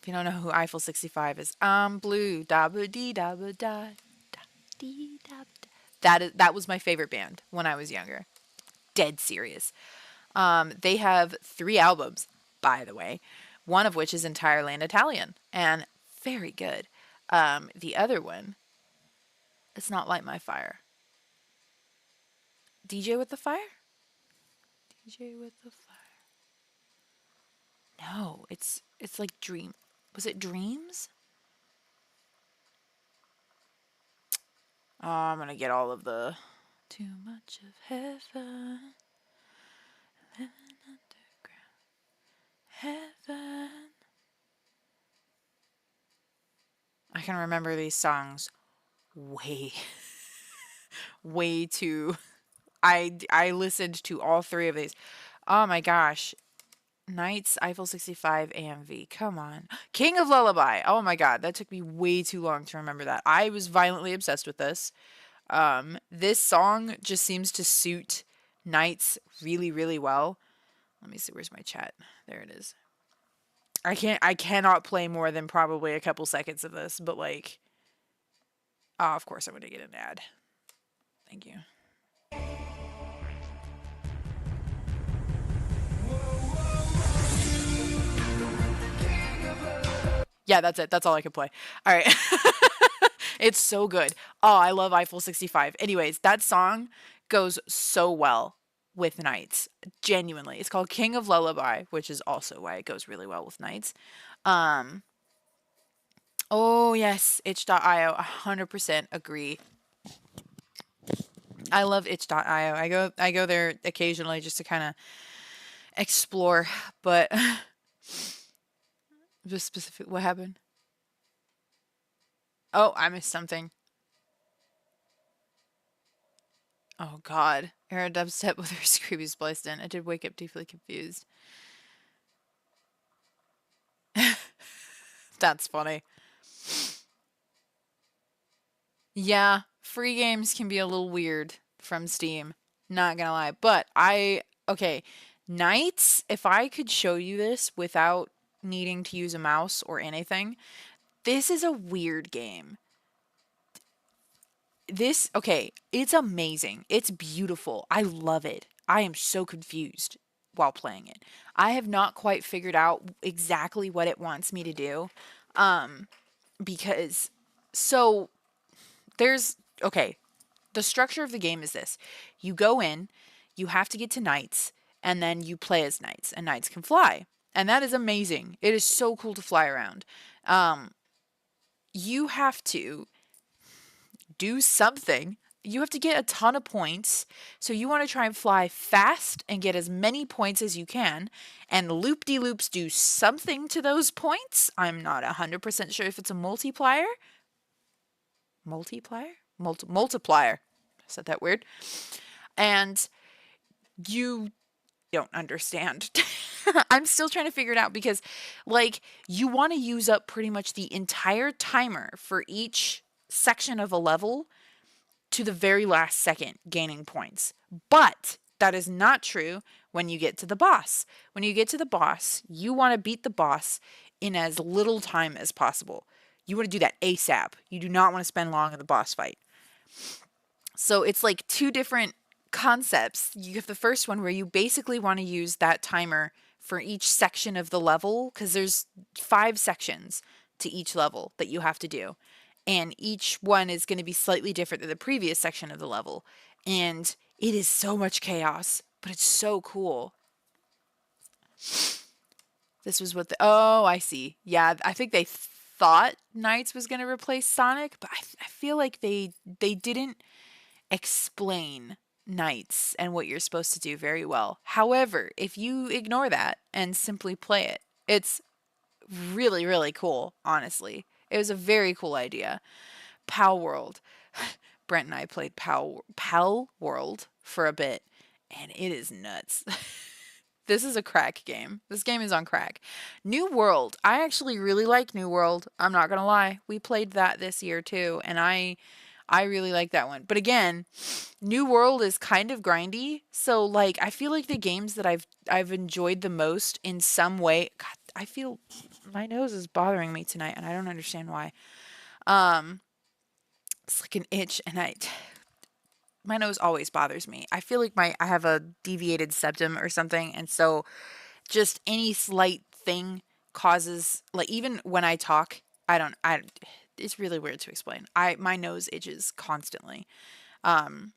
If you don't know who Eiffel 65 is, I'm blue, da ba dee da ba da, da dee da ba da. That was my favorite band when I was younger. Dead serious. They have 3 albums, by the way, one of which is entirely in Italian and very good. The other one, it's not Light My Fire. DJ with the Fire? DJ with the Fire. No, it's like Dream. Was it Dreams? Oh, I'm gonna get all of the too much of heaven, living underground heaven. I can remember these songs way, way too. I listened to all 3 of these. Oh my gosh. Knights, Eiffel 65, AMV. Come on. King of Lullaby. Oh my god, that took me way too long to remember that. I was violently obsessed with this. This song just seems to suit Knights really, really well. Let me see, where's my chat? There it is. I cannot play more than probably a couple seconds of this, but like, oh, of course I'm gonna get an ad. Thank you. Yeah, that's it. That's all I can play. All right. It's so good. Oh, I love Eiffel 65. Anyways, that song goes so well with Knights. Genuinely. It's called King of Lullaby, which is also why it goes really well with Knights. Um, oh, yes, itch.io. 100% agree. I love itch.io. I go there occasionally just to kind of explore, but just specific what happened? Oh, I missed something. Oh god. Era dubstep with her screamy spliced in. I did wake up deeply confused. That's funny. Yeah, free games can be a little weird from Steam. Not gonna lie. But okay, Knights, if I could show you this without needing to use a mouse or anything, this is a weird game. Okay, it's amazing. It's beautiful. I love it. I am so confused while playing it. I have not quite figured out exactly what it wants me to do. Um, because so there's okay, the structure of the game is this. You go in, you have to get to knights, and then you play as knights, and knights can fly. And that is amazing. It is so cool to fly around. Um, you have to do something. You have to get a ton of points. So you want to try and fly fast and get as many points as you can. And loop-de-loops do something to those points. I'm not 100% sure if it's a multiplier. Multiplier? Multiplier. I said that weird. And you don't understand. I'm still trying to figure it out because, like, you want to use up pretty much the entire timer for each section of a level to the very last second, gaining points. But that is not true when you get to the boss. When you get to the boss, you want to beat the boss in as little time as possible. You want to do that ASAP. You do not want to spend long in the boss fight. So it's like 2 different concepts. You have the first one where you basically want to use that timer for each section of the level because there's 5 sections to each level that you have to do. And each one is going to be slightly different than the previous section of the level. And it is so much chaos, but it's so cool. This was what oh, I see. Yeah, I think they thought Knights was going to replace Sonic, but I feel like they didn't explain Knights and what you're supposed to do very well. However, if you ignore that and simply play it, it's really, really cool, honestly. It was a very cool idea. Pal World. Brent and I played Pal World for a bit, and it is nuts. This is a crack game. This game is on crack. New World. I actually really like New World. I'm not gonna lie. We played that this year too, and I I really like that one. But again, New World is kind of grindy, so like I feel like the games that I've enjoyed the most in some way. God, I feel my nose is bothering me tonight, and I don't understand why. Um, it's like an itch, and I my nose always bothers me. I feel like my I have a deviated septum or something, and so just any slight thing causes like even when I talk, I it's really weird to explain. I my nose itches constantly. Um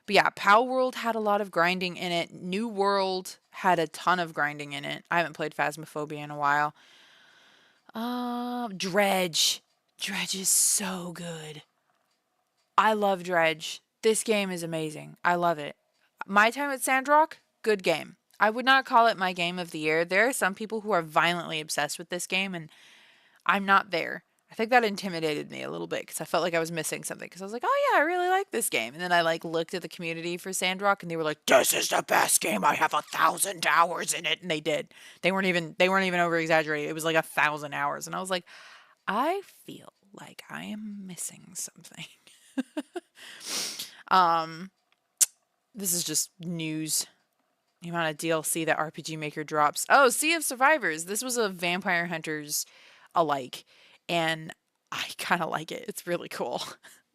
but yeah, Pow World had a lot of grinding in it. New World had a ton of grinding in it. I haven't played Phasmophobia in a while. Dredge. Dredge is so good. I love Dredge. This game is amazing. I love it. My time at Sandrock, good game. I would not call it my game of the year. There are some people who are violently obsessed with this game, and I'm not there. I think that intimidated me a little bit because I felt like I was missing something. Because I was like, "Oh yeah, I really like this game," and then I like looked at the community for Sandrock, and they were like, "This is the best game. I have 1,000 hours in it," and they did. They weren't even over exaggerating. It was like 1,000 hours, and I was like, I feel like I am missing something. Um, this is just news. The amount of DLC that RPG Maker drops. Oh, Sea of Survivors. This was a Vampire Hunters alike, and I kind of like it. It's really cool.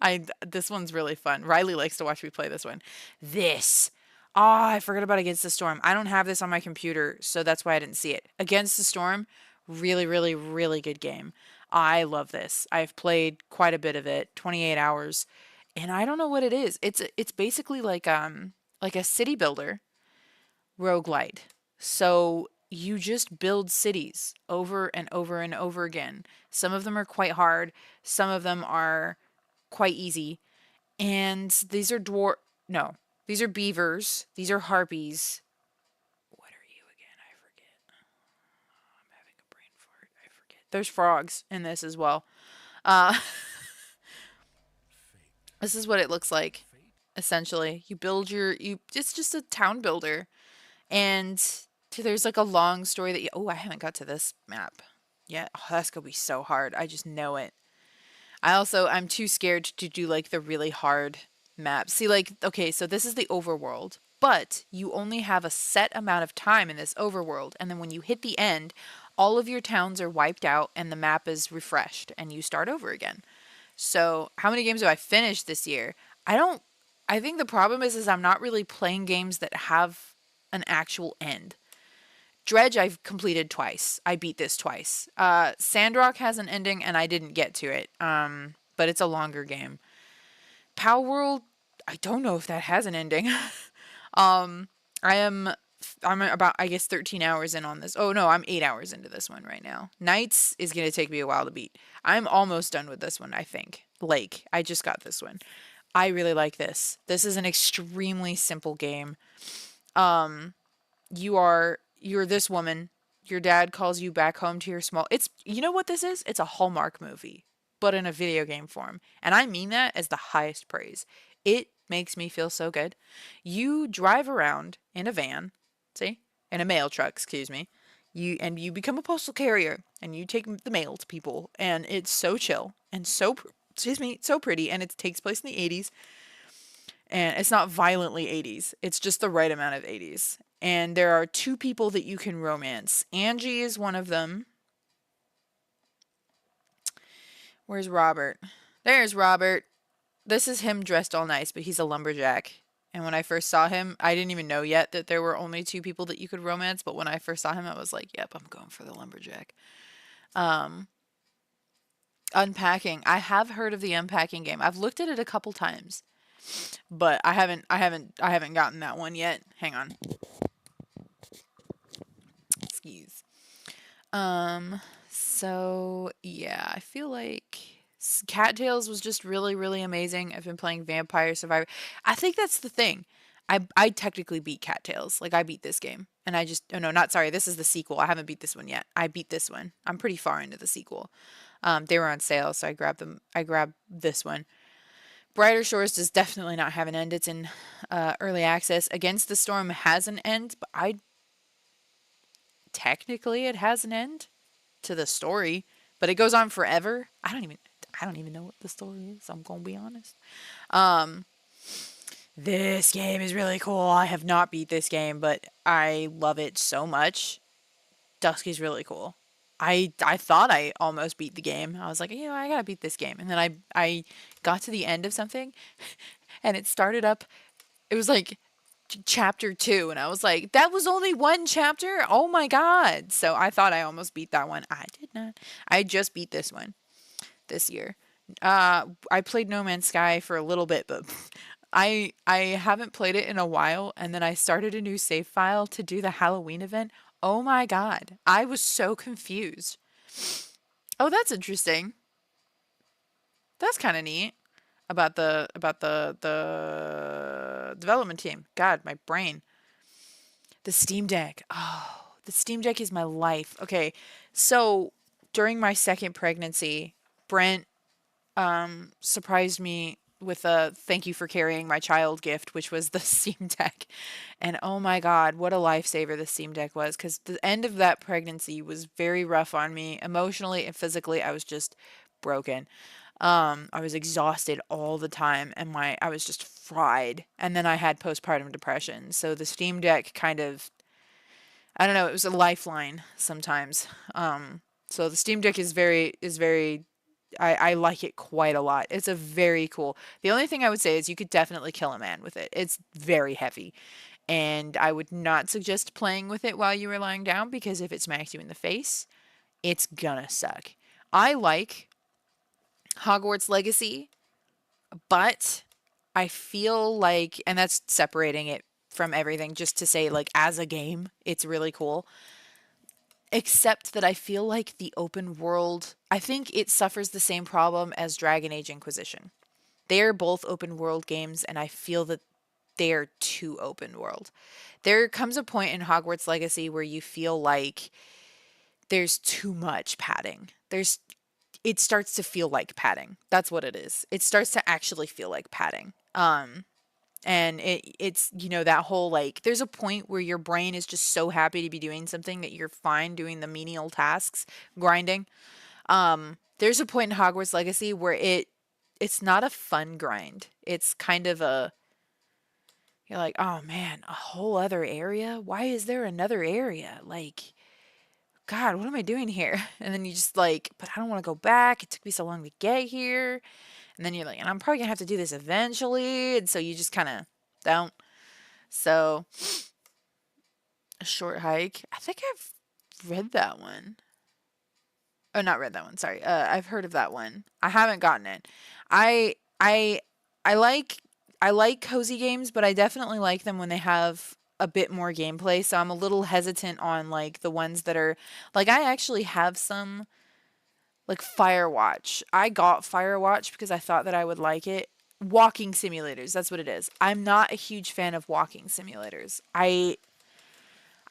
I this one's really fun. Riley likes to watch me play this one. This. Oh, I forgot about Against the Storm. I don't have this on my computer, so that's why I didn't see it. Against the Storm, really, really, really good game. I love this. I've played quite a bit of it, 28 hours, and I don't know what it is. It's basically like a city builder roguelite. So you just build cities over and over and over again. Some of them are quite hard, some of them are quite easy. And these are no, these are beavers, these are harpies. What are you again? I forget. I'm having a brain fart. I forget. There's frogs in this as well. Uh this is what it looks like essentially. You build your you it's just a town builder. And there's like a long story that oh, I haven't got to this map yet. Oh, that's gonna be so hard. I just know it. I'm too scared to do like the really hard maps. See, like, okay, so this is the overworld, but you only have a set amount of time in this overworld. And then when you hit the end, all of your towns are wiped out and the map is refreshed and you start over again. So, how many games have I finished this year? I don't I think the problem is I'm not really playing games that have an actual end. Dredge I've completed twice. I beat this twice. Sandrock has an ending and I didn't get to it. But it's a longer game. Pow World, I don't know if that has an ending. um, I am I'm about I guess 13 hours in on this. Oh no, I'm 8 hours into this one right now. Nights is going to take me a while to beat. I'm almost done with this one, I think. Lake, I just got this one. I really like this. This is an extremely simple game. Um you're this woman. Your dad calls you back home to your small. It's you know what this is? It's a Hallmark movie, but in a video game form. And I mean that as the highest praise. It makes me feel so good. You drive around in a van, see? In a mail truck, excuse me. You become a postal carrier and you take the mail to people and it's so chill and excuse me, so pretty and it takes place in the 80s and it's not violently 80s. It's just the right amount of 80s. And there are two people that you can romance. Angie is one of them. Where's Robert? There's Robert. This is him dressed all nice, but he's a lumberjack. And when I first saw him, I didn't even know yet that there were only two people that you could romance, but when I first saw him, I was like, yep, I'm going for the lumberjack. Um, Unpacking. I have heard of the unpacking game. I've looked at it a couple times, but I haven't gotten that one yet. Hang on. Excuse. So yeah, I feel like Cattails was just really, really amazing. I've been playing Vampire Survivor. I think that's the thing. I technically beat Cattails. Like I beat this game. And I just oh no, not sorry, this is the sequel. I haven't beat this one yet. I beat this one. I'm pretty far into the sequel. They were on sale, so I grabbed them. I grabbed this one. Brighter Shores does definitely not have an end. It's in early access. Against the Storm has an end, but I technically it has an end to the story, but it goes on forever. I don't even know what the story is. I'm gonna be honest. Um, this game is really cool. I have not beat this game, but I love it so much. Dusk is really cool. I thought I almost beat the game. I was like, you know, I gotta beat this game, and then I got to the end of something, and it started up. It was like chapter two, and I was like, that was only one chapter. Oh my god! So I thought I almost beat that one. I did not. I just beat this one this year. I played No Man's Sky for a little bit, but I haven't played it in a while, and then I started a new save file to do the Halloween event. Oh my god, I was so confused. Oh, that's interesting. That's kind of neat about the development team. God, my brain. The Steam Deck. Oh, the Steam Deck is my life. Okay, so during my second pregnancy, Brent surprised me with a thank you for carrying my child gift, which was the Steam Deck. And oh my God, what a lifesaver the Steam Deck was. Because the end of that pregnancy was very rough on me. Emotionally and physically, I was just broken. I was exhausted all the time and I was just fried. And then I had postpartum depression. So the Steam Deck kind of, I don't know, it was a lifeline sometimes. So the Steam Deck is very I like it quite a lot. It's a very cool. The only thing I would say is you could definitely kill a man with it. It's very heavy. And I would not suggest playing with it while you were lying down because if it smacks you in the face, it's gonna suck. I like Hogwarts Legacy, but I feel like, and that's separating it from everything, just to say, like, as a game, it's really cool. Except that I feel like the open world, I think it suffers the same problem as Dragon Age Inquisition. They are both open world games, and I feel that they are too open world. There comes a point in Hogwarts Legacy where you feel like there's too much padding. It starts to feel like padding. That's what it is. It starts to actually feel like padding. And it's that whole like there's a point where your brain is just so happy to be doing something that you're fine doing the menial tasks, grinding. There's a point in Hogwarts Legacy where it's not a fun grind. It's kind of a you're like, "Oh man, a whole other area? Why is there another area? Like, God, what am I doing here?" And then you just like, "But I don't want to go back. It took me so long to get here." And then you're like, "And I'm probably going to have to do this eventually." And so you just kind of don't. So, a short hike. I think I've read that one. Oh, not read that one. Sorry. I've heard of that one. I haven't gotten it. I I I like I like cozy games, but I definitely like them when they have a bit more gameplay. So I'm a little hesitant on like the ones that are like I actually have some like Firewatch. I got Firewatch because I thought that I would like it. Walking simulators, that's what it is. I'm not a huge fan of walking simulators. I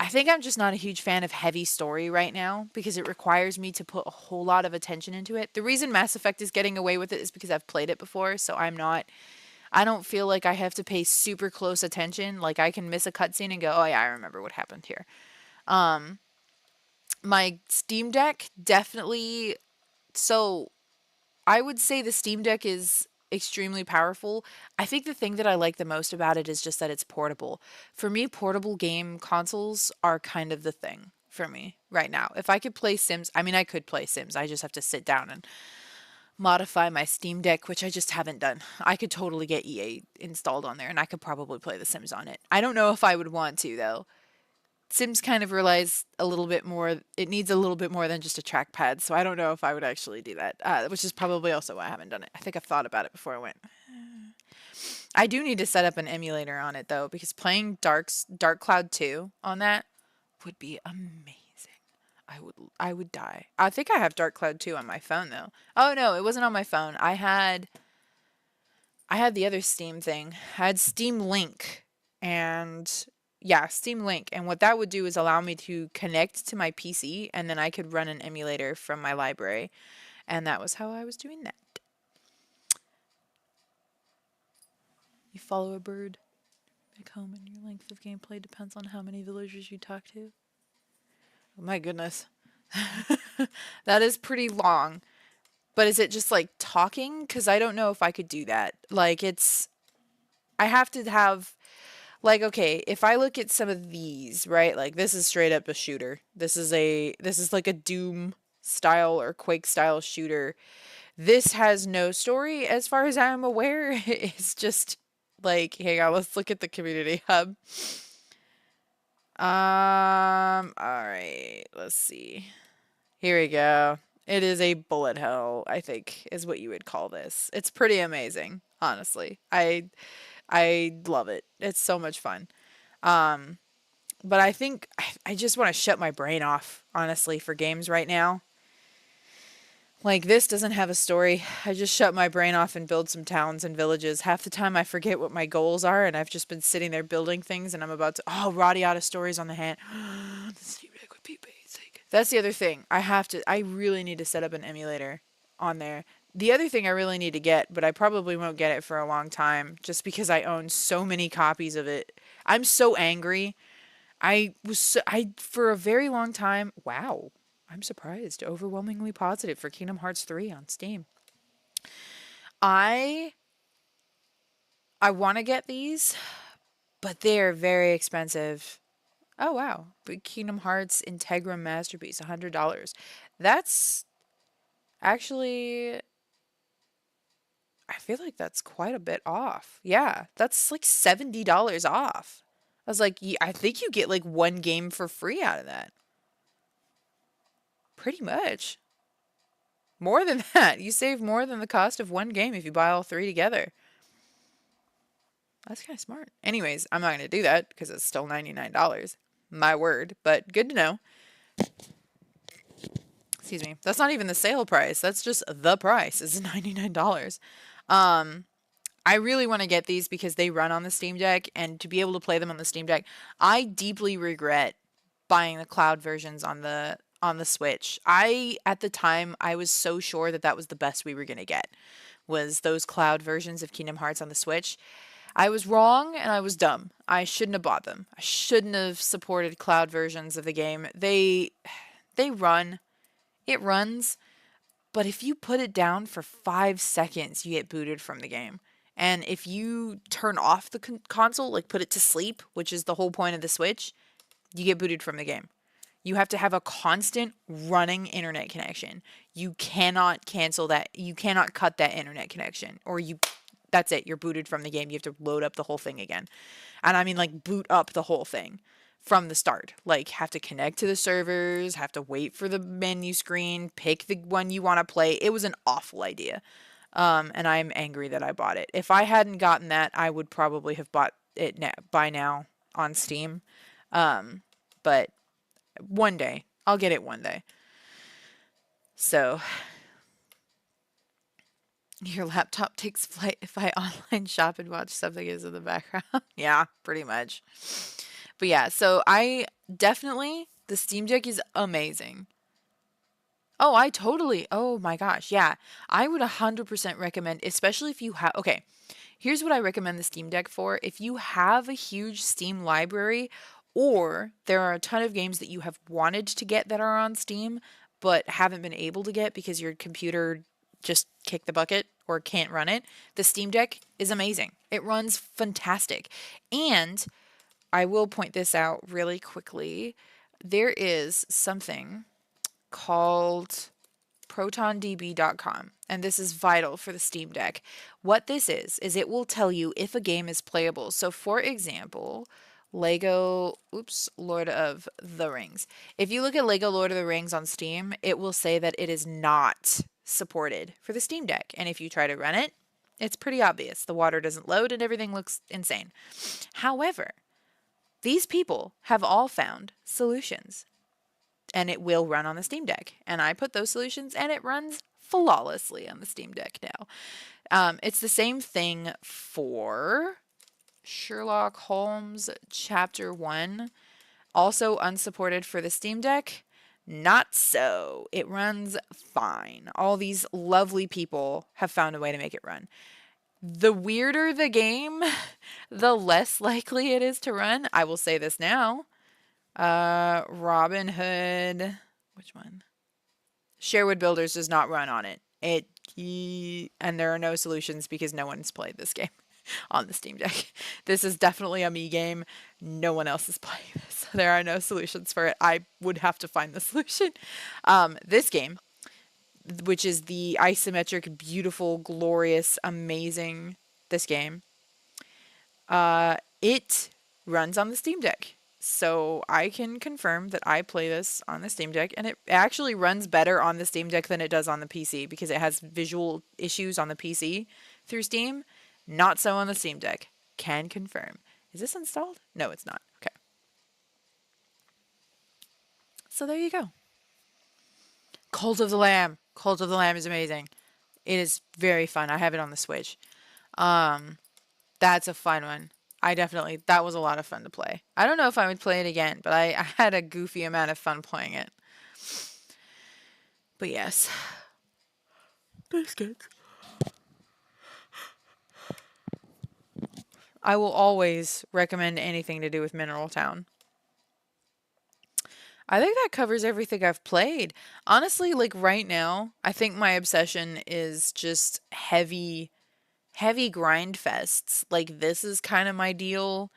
think I'm just not a huge fan of heavy story right now because it requires me to put a whole lot of attention into it. The reason Mass Effect is getting away with it is because I've played it before, so I don't feel like I have to pay super close attention. Like I can miss a cutscene and go, "Oh yeah, I remember what happened here." Um my Steam Deck definitely so I would say the Steam Deck is extremely powerful. I think the thing that I like the most about it is just that it's portable. For me, portable game consoles are kind of the thing for me right now. If I could play Sims, I mean, I could play Sims. I just have to sit down and modify my Steam Deck, which I just haven't done. I could totally get EA installed on there and I could probably play The Sims on it. I don't know if I would want to, though. Sims kind of relies a little bit more. It needs a little bit more than just a trackpad, so I don't know if I would actually do that. Which is probably also why I haven't done it. I think I've thought about it before I went. I do need to set up an emulator on it though, because playing Dark Cloud 2 on that would be amazing. I would die. I think I have Dark Cloud 2 on my phone though. Oh no, it wasn't on my phone. I had the other Steam thing. I had Steam Link and yeah, Steam Link. And what that would do is allow me to connect to my PC and then I could run an emulator from my library. And that was how I was doing that. You follow a bird back home and your length of gameplay depends on how many villagers you talk to. Oh my goodness. That is pretty long. But is it just like talking? Because I don't know if I could do that. Like, I have to have, like, okay, if I look at some of these, right? Like, this is straight up a shooter. This is like a Doom style or Quake style shooter. This has no story as far as I'm aware. It's just like, hang on, let's look at the community hub. All right, let's see. Here we go. It is a bullet hell, I think, is what you would call this. It's pretty amazing, honestly. I love it. It's so much fun. Um, but I think I just want to shut my brain off, honestly, for games right now. Like, this doesn't have a story. I just shut my brain off and build some towns and villages. Half the time I forget what my goals are, and I've just been sitting there building things, and I'm about to, oh, Roddy out of stories on the hand. This would be basic. That's the other thing. I really need to set up an emulator on there. The other thing I really need to get, but I probably won't get it for a long time, just because I own so many copies of it. I'm so angry. For a very long time, wow. I'm surprised. Overwhelmingly positive for Kingdom Hearts 3 on Steam. I I want to get these, but they're very expensive. Oh wow. But Kingdom Hearts Integram Masterpiece, $100. That's actually I feel like that's quite a bit off. Yeah, that's like $70 off. I was like, I think you get like one game for free out of that. Pretty much. More than that. You save more than the cost of one game if you buy all three together. That's kind of smart. Anyways, I'm not going to do that because it's still $99. My word. But good to know. Excuse me. That's not even the sale price. That's just the price. It's $99. I really want to get these because they run on the Steam Deck, and to be able to play them on the Steam Deck, I deeply regret buying the cloud versions on the Switch. At the time I was so sure that that was the best we were going to get, was those cloud versions of Kingdom Hearts on the Switch. I was wrong and I was dumb. I shouldn't have bought them. I shouldn't have supported cloud versions of the game. They run. It runs, but if you put it down for 5 seconds, you get booted from the game. And if you turn off the console, like put it to sleep, which is the whole point of the Switch, you get booted from the game. You have to have a constant running internet connection. You cannot cancel that. You cannot cut that internet connection, or that's it. You're booted from the game. You have to load up the whole thing again. And I mean, like, boot up the whole thing from the start. Like, have to connect to the servers, have to wait for the menu screen, pick the one you want to play. It was an awful idea. And I'm angry that I bought it. If I hadn't gotten that, I would probably have bought it by now on Steam. But one day, I'll get it one day. So, your laptop takes flight if I online shop and watch something is in the background. Yeah, pretty much. But yeah, so the Steam Deck is amazing. Oh, oh my gosh, yeah. I would 100% recommend, especially if you have, okay, here's what I recommend the Steam Deck for. If you have a huge Steam library, or there are a ton of games that you have wanted to get that are on Steam, but haven't been able to get because your computer just kicked the bucket or can't run it, the Steam Deck is amazing. It runs fantastic. And I will point this out really quickly. There is something called protondb.com, and this is vital for the Steam Deck. What this is it will tell you if a game is playable. So for example, Lord of the Rings. If you look at Lego Lord of the Rings on Steam, it will say that it is not supported for the Steam Deck. And if you try to run it, it's pretty obvious. The water doesn't load and everything looks insane. However, these people have all found solutions, and it will run on the Steam Deck. And I put those solutions, and it runs flawlessly on the Steam Deck now. It's the same thing for Sherlock Holmes Chapter 1, also unsupported for the Steam Deck. Not so. It runs fine. All these lovely people have found a way to make it run. The weirder the game, the less likely it is to run. I will say this now. Robin Hood, which one? Sherwood Builders does not run on it. It and there are no solutions because no one's played this game on the Steam Deck. This is definitely a me game. No one else is playing this. There are no solutions for it. I would have to find the solution. This game, which is the isometric, beautiful, glorious, amazing this game, it runs on the Steam Deck. So I can confirm that I play this on the Steam Deck, and it actually runs better on the Steam Deck than it does on the PC because it has visual issues on the PC through Steam. Not so on the Steam Deck. Can confirm. Is this installed? No, it's not. Okay. So there you go. Cult of the Lamb. Cult of the Lamb is amazing. It is very fun. I have it on the Switch. That's a fun one. That was a lot of fun to play. I don't know if I would play it again, but I had a goofy amount of fun playing it. But yes. Biscuits. I will always recommend anything to do with Mineral Town. I think that covers everything I've played. Honestly, like right now, I think my obsession is just heavy grind fests. Like this is kind of my deal.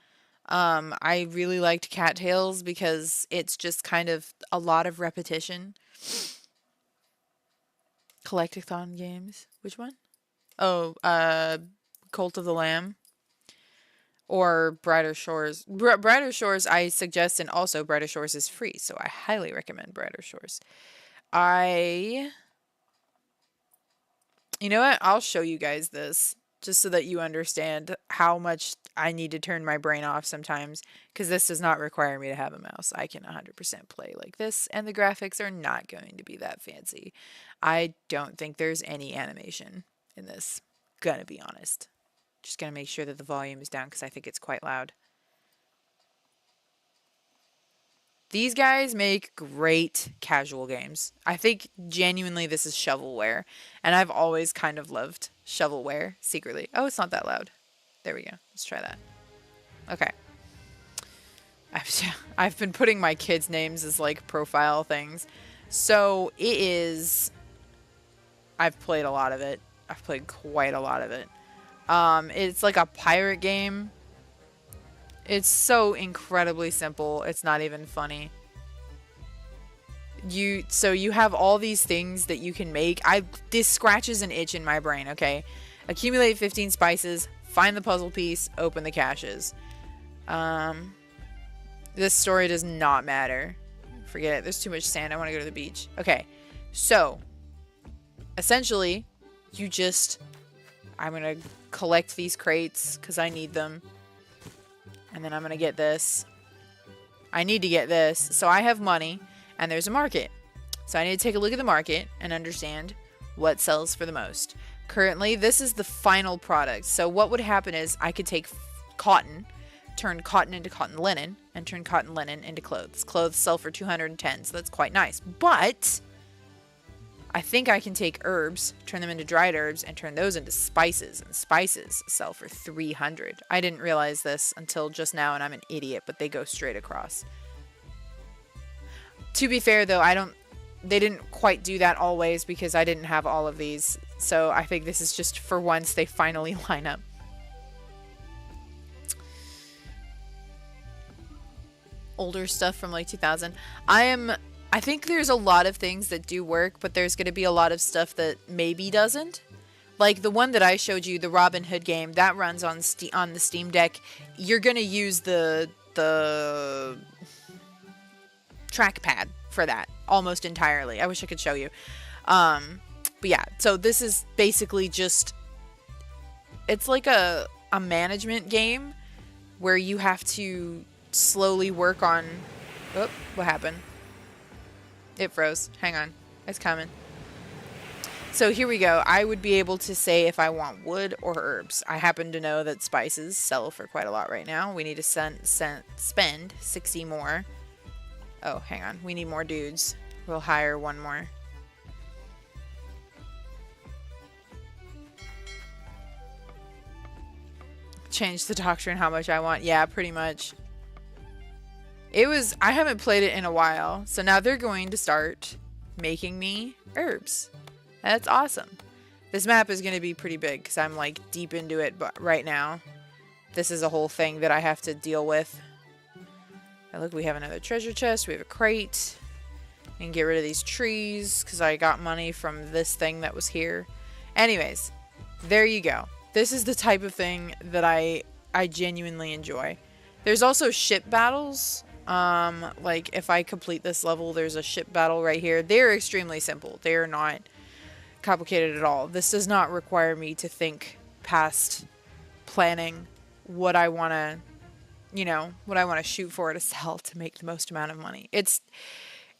I really liked Cattails because it's just kind of a lot of repetition. Collectathon games. Which one? Oh, Cult of the Lamb. Or Brighter Shores. Brighter Shores I suggest, and also Brighter Shores is free, so I highly recommend Brighter Shores. You know what? I'll show you guys this just so that you understand how much I need to turn my brain off sometimes, because this does not require me to have a mouse. I can 100% play like this, and the graphics are not going to be that fancy. I don't think there's any animation in this. Gonna be honest. Just gonna make sure that the volume is down because I think it's quite loud. These guys make great casual games. I think genuinely this is shovelware, and I've always kind of loved shovelware secretly. Oh, it's not that loud. There we go. Let's try that. Okay. I've been putting my kids' names as like profile things. So it is. I've played a lot of it. I've played quite a lot of it. It's like a pirate game. It's so incredibly simple. It's not even funny. So you have all these things that you can make. This scratches an itch in my brain, okay? Accumulate 15 spices, find the puzzle piece, open the caches. This story does not matter. Forget it. There's too much sand. I want to go to the beach. Okay. So, essentially, I'm going to collect these crates because I need them. And then I'm going to get this. I need to get this. So I have money and there's a market. So I need to take a look at the market and understand what sells for the most. Currently, this is the final product. So what would happen is I could take cotton, turn cotton into cotton linen, and turn cotton linen into clothes. Clothes sell for 210, so that's quite nice. But I think I can take herbs, turn them into dried herbs, and turn those into spices. And spices sell for 300. I didn't realize this until just now, and I'm an idiot, but they go straight across. To be fair, though, they didn't quite do that always because I didn't have all of these. So I think this is just for once they finally line up. Older stuff from like 2000. I think there's a lot of things that do work, but there's going to be a lot of stuff that maybe doesn't. Like the one that I showed you, the Robin Hood game, that runs on the Steam Deck. You're going to use the trackpad for that almost entirely. I wish I could show you. But yeah, so this is basically just, it's like a management game where you have to slowly work on, oh, what happened? It froze. Hang on. It's coming. So here we go. I would be able to say if I want wood or herbs. I happen to know that spices sell for quite a lot right now. We need to spend 60 more. Oh, hang on. We need more dudes. We'll hire one more. Change the doctrine how much I want. Yeah, pretty much. I haven't played it in a while, so now they're going to start making me herbs. That's awesome. This map is going to be pretty big because I'm like deep into it right now. This is a whole thing that I have to deal with. And look, we have another treasure chest. We have a crate. And get rid of these trees because I got money from this thing that was here. Anyways, there you go. This is the type of thing that I genuinely enjoy. There's also ship battles. Like if I complete this level, there's a ship battle right here. They're extremely simple. They're not complicated at all. This does not require me to think past planning what I want to, what I want to shoot for to sell to make the most amount of money. It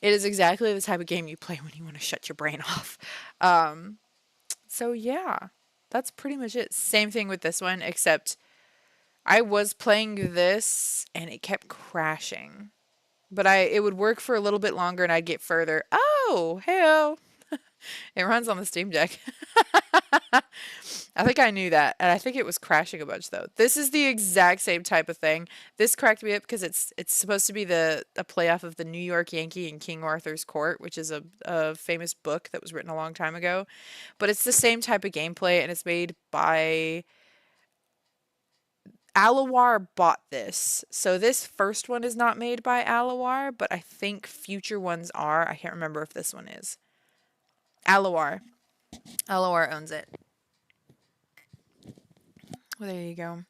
is exactly the type of game you play when you want to shut your brain off. So yeah, that's pretty much it. Same thing with this one, except I was playing this and it kept crashing. But it would work for a little bit longer and I'd get further. Oh, hey-oh. It runs on the Steam Deck. I think I knew that, and I think it was crashing a bunch though. This is the exact same type of thing. This cracked me up because it's supposed to be a playoff of the New York Yankee and King Arthur's Court, which is a famous book that was written a long time ago. But it's the same type of gameplay, and it's made by Alawar bought this. So this first one is not made by Alawar, but I think future ones are. I can't remember if this one is. Alawar. Alawar owns it. Well, there you go.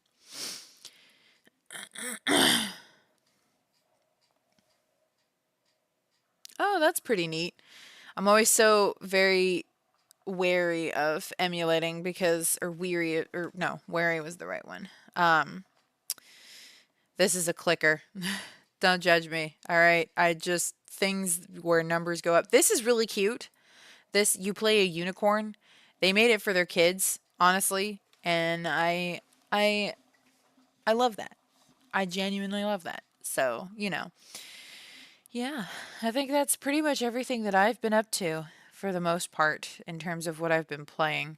Oh, that's pretty neat. I'm always so very wary of emulating because, or weary, or no, wary was the right one. This is a clicker. Don't judge me. All right. Things where numbers go up. This is really cute. You play a unicorn. They made it for their kids, honestly. And I love that. I genuinely love that. So, yeah, I think that's pretty much everything that I've been up to for the most part in terms of what I've been playing.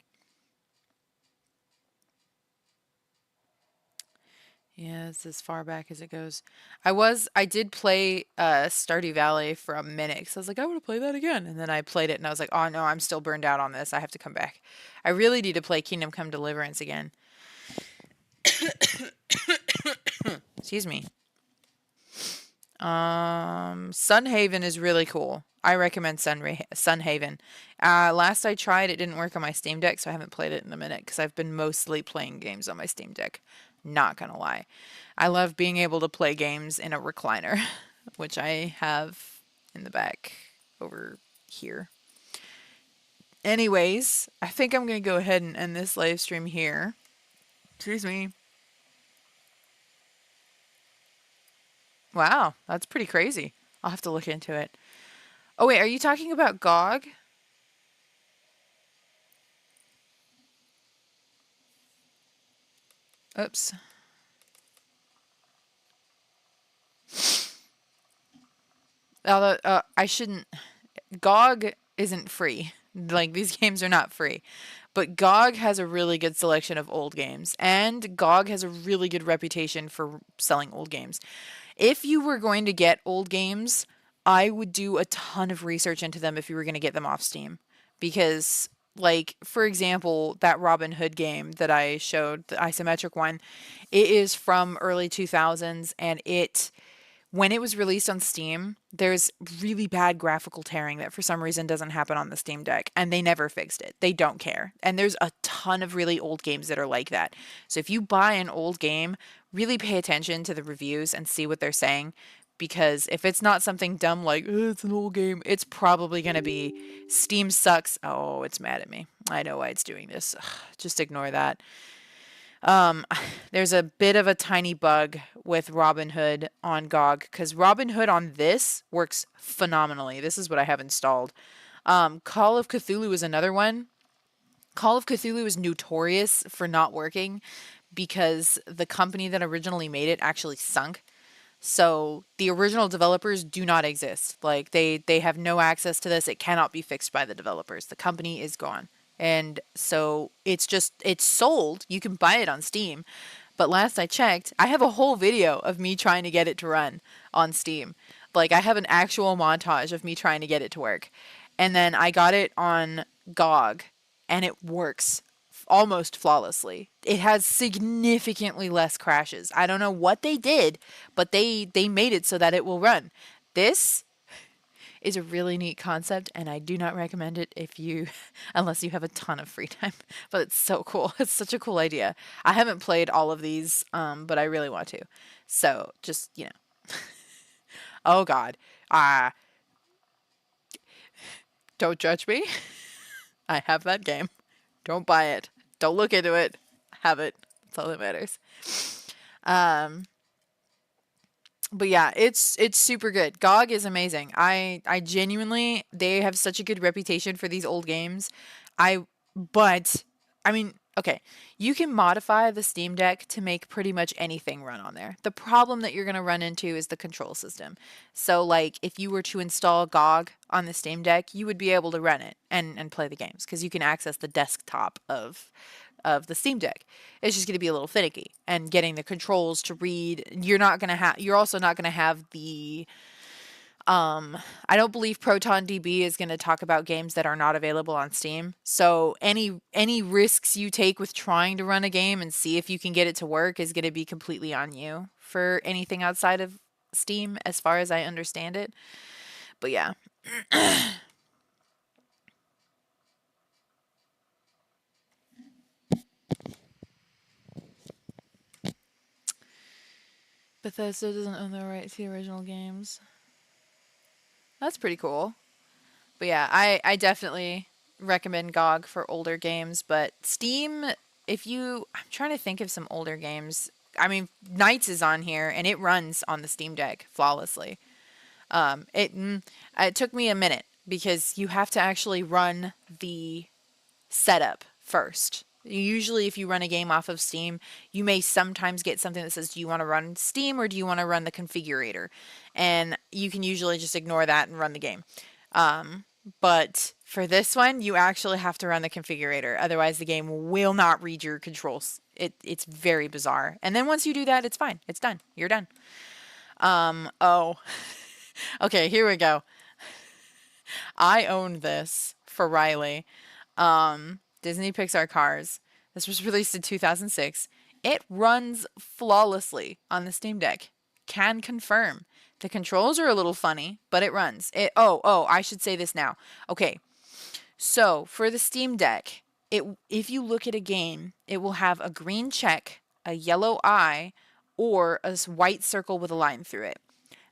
Yeah, it's as far back as it goes. I did play Stardew Valley for a minute because I was like, I want to play that again. And then I played it and I was like, oh no, I'm still burned out on this. I have to come back. I really need to play Kingdom Come Deliverance again. Excuse me. Sunhaven is really cool. I recommend Sunhaven. Last I tried, it didn't work on my Steam Deck, so I haven't played it in a minute because I've been mostly playing games on my Steam Deck. Not gonna lie. I love being able to play games in a recliner, which I have in the back over here. Anyways, I think I'm gonna go ahead and end this live stream here. Excuse me. Wow, that's pretty crazy. I'll have to look into it. Oh wait, are you talking about GOG? Oops. Although, I shouldn't... GOG isn't free. Like, these games are not free. But GOG has a really good selection of old games. And GOG has a really good reputation for selling old games. If you were going to get old games, I would do a ton of research into them if you were going to get them off Steam. Because, like, for example, that Robin Hood game that I showed, the isometric one, it is from early 2000s, and when it was released on Steam, there's really bad graphical tearing that for some reason doesn't happen on the Steam Deck, and they never fixed it. They don't care. And there's a ton of really old games that are like that. So if you buy an old game, really pay attention to the reviews and see what they're saying, because if it's not something dumb like, oh, it's an old game, it's probably going to be Steam sucks. Oh, it's mad at me. I know why it's doing this. Ugh, just ignore that. There's a bit of a tiny bug with Robin Hood on GOG because Robin Hood on this works phenomenally. This is what I have installed. Call of Cthulhu is another one. Call of Cthulhu is notorious for not working because the company that originally made it actually sunk. So the original developers do not exist. Like they have no access to this. It cannot be fixed by the developers. The company is gone. And so it's sold. You can buy it on Steam. But last I checked, I have a whole video of me trying to get it to run on Steam. Like I have an actual montage of me trying to get it to work. And then I got it on GOG, and it works almost flawlessly. It has significantly less crashes. I don't know what they did, but they made it so that it will run. This is a really neat concept, and I do not recommend it if you unless you have a ton of free time. But it's so cool. It's such a cool idea. I haven't played all of these, but I really want to. So just, oh God. Ah, don't judge me. I have that game. Don't buy it. Don't look into it. Have it. That's all that matters. Um, but yeah, it's super good. GOG is amazing. I genuinely, they have such a good reputation for these old games. I but I mean, okay, you can modify the Steam Deck to make pretty much anything run on there. The problem that you're going to run into is the control system. So like if you were to install GOG on the Steam Deck, you would be able to run it and play the games because you can access the desktop of the Steam Deck. It's just going to be a little finicky and getting the controls to read. You're also not going to have the I don't believe Proton DB is going to talk about games that are not available on Steam. So any risks you take with trying to run a game and see if you can get it to work is going to be completely on you for anything outside of Steam as far as I understand it. But yeah. Bethesda doesn't own the rights to the original games. That's pretty cool. But yeah, I definitely recommend GOG for older games, but Steam, I'm trying to think of some older games. I mean, Knights is on here and it runs on the Steam Deck flawlessly. It took me a minute because you have to actually run the setup first. Usually, if you run a game off of Steam, you may sometimes get something that says, do you want to run Steam or do you want to run the configurator? And you can usually just ignore that and run the game. But for this one, you actually have to run the configurator. Otherwise, the game will not read your controls. It's very bizarre. And then once you do that, it's fine. It's done. You're done. Oh. Okay, here we go. I owned this for Riley. Disney Pixar Cars. This was released in 2006. It runs flawlessly on the Steam Deck. Can confirm. The controls are a little funny, but it runs. I should say this now. Okay. So, for the Steam Deck, if you look at a game, it will have a green check, a yellow eye, or a white circle with a line through it.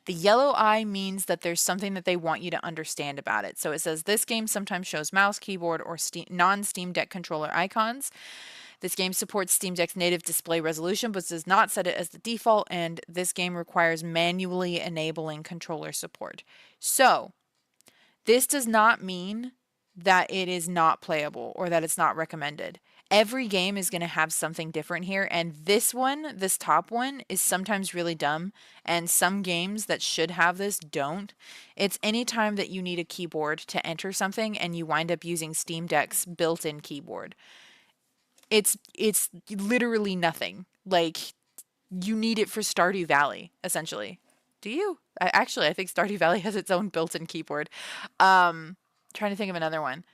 The yellow eye means that there's something that they want you to understand about it. So it says this game sometimes shows mouse, keyboard, or non-Steam Deck controller icons. This game supports Steam Deck's native display resolution, but does not set it as the default, and this game requires manually enabling controller support. So, this does not mean that it is not playable or that it's not recommended. Every game is going to have something different here, and this top one, is sometimes really dumb, and some games that should have this don't. It's anytime that you need a keyboard to enter something and you wind up using Steam Deck's built-in keyboard. It's literally nothing. Like, you need it for Stardew Valley, essentially. Do you? I think Stardew Valley has its own built-in keyboard. Trying to think of another one.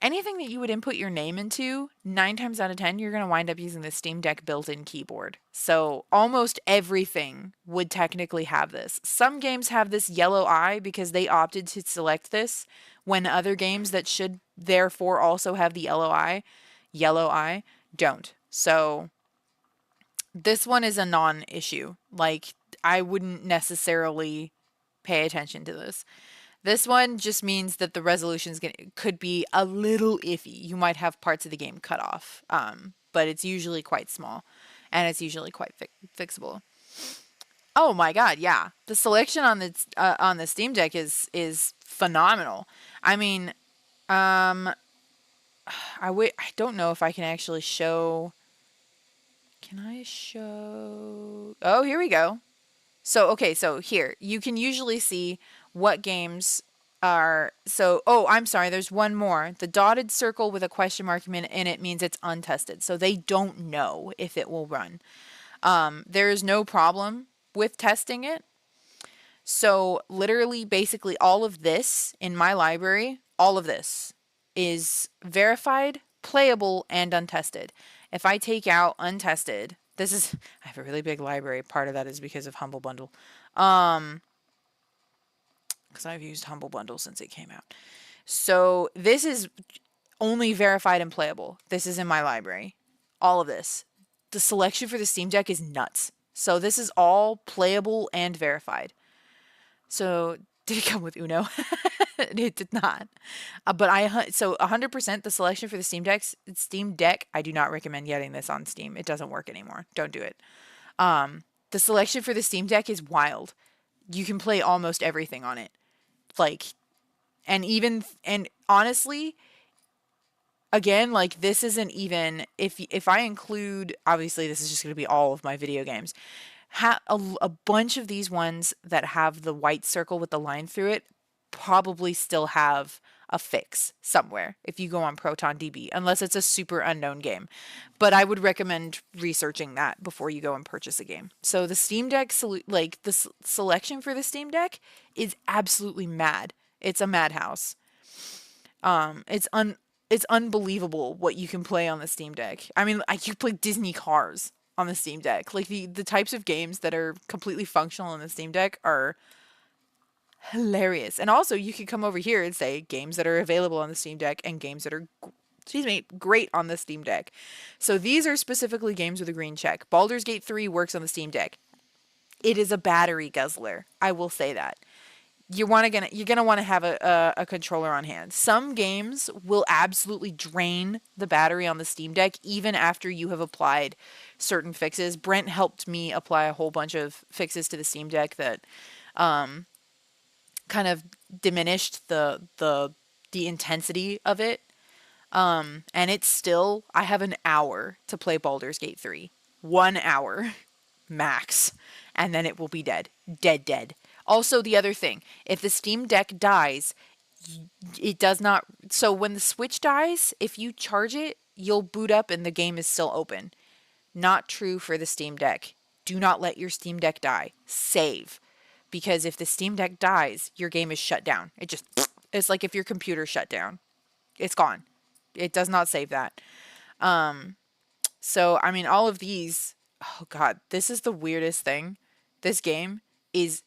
Anything that you would input your name into, 9 times out of 10, you're going to wind up using the Steam Deck built-in keyboard. So almost everything would technically have this. Some games have this yellow eye because they opted to select this, when other games that should therefore also have the yellow eye, don't. So this one is a non-issue. Like, I wouldn't necessarily pay attention to this. This one just means that the resolution could be a little iffy. You might have parts of the game cut off, but it's usually quite small, and it's usually quite fixable. Oh my God, yeah, the selection on the Steam Deck is phenomenal. I mean, I don't know if I can actually show. Can I show? Oh, here we go. So, okay, so here, you can usually see what games are, I'm sorry, there's one more. The dotted circle with a question mark in it means it's untested, so they don't know if it will run. There is no problem with testing it. So, literally, basically, all of this in my library, all of this is verified, playable, and untested. If I take out untested, this is I have a really big library. Part of that is because of Humble Bundle. Because I've used Humble Bundle since it came out. So this is only verified and playable. This is in my library. All of this. The selection for the Steam Deck is nuts. So this is all playable and verified. So did it come with Uno? It did not. But so 100% the selection for the Steam Deck, I do not recommend getting this on Steam. It doesn't work anymore. Don't do it. The selection for the Steam Deck is wild. You can play almost everything on it. Like, and honestly, again, like this isn't even if I include, obviously this is just going to be all of my video games. A bunch of these ones that have the white circle with the line through it probably still have a fix somewhere if you go on ProtonDB, unless it's a super unknown game. But I would recommend researching that before you go and purchase a game. So the Steam Deck, like the selection for the Steam Deck is absolutely mad. It's a madhouse. It's it's unbelievable what you can play on the Steam Deck. I mean, you play Disney Cars on the Steam Deck. Like the types of games that are completely functional on the Steam Deck are hilarious. And also, you can come over here and say games that are available on the Steam Deck and games that are, excuse me, great on the Steam Deck. So these are specifically games with a green check. Baldur's Gate 3 works on the Steam Deck. It is a battery guzzler. I will say that. You're gonna want to have a controller on hand. Some games will absolutely drain the battery on the Steam Deck even after you have applied certain fixes. Brent helped me apply a whole bunch of fixes to the Steam Deck that kind of diminished the intensity of it. And it's still, I have an hour to play Baldur's Gate 3. 1 hour max. And then it will be dead. Dead. Also, the other thing, if the Steam Deck dies, it does not. So when the Switch dies, if you charge it, you'll boot up and the game is still open. Not true for the Steam Deck. Do not let your Steam Deck die. Save. Because if the Steam Deck dies, your game is shut down. It's like if your computer shut down. It's gone. It does not save that. So, I mean, all of these, oh God, this is the weirdest thing. This game is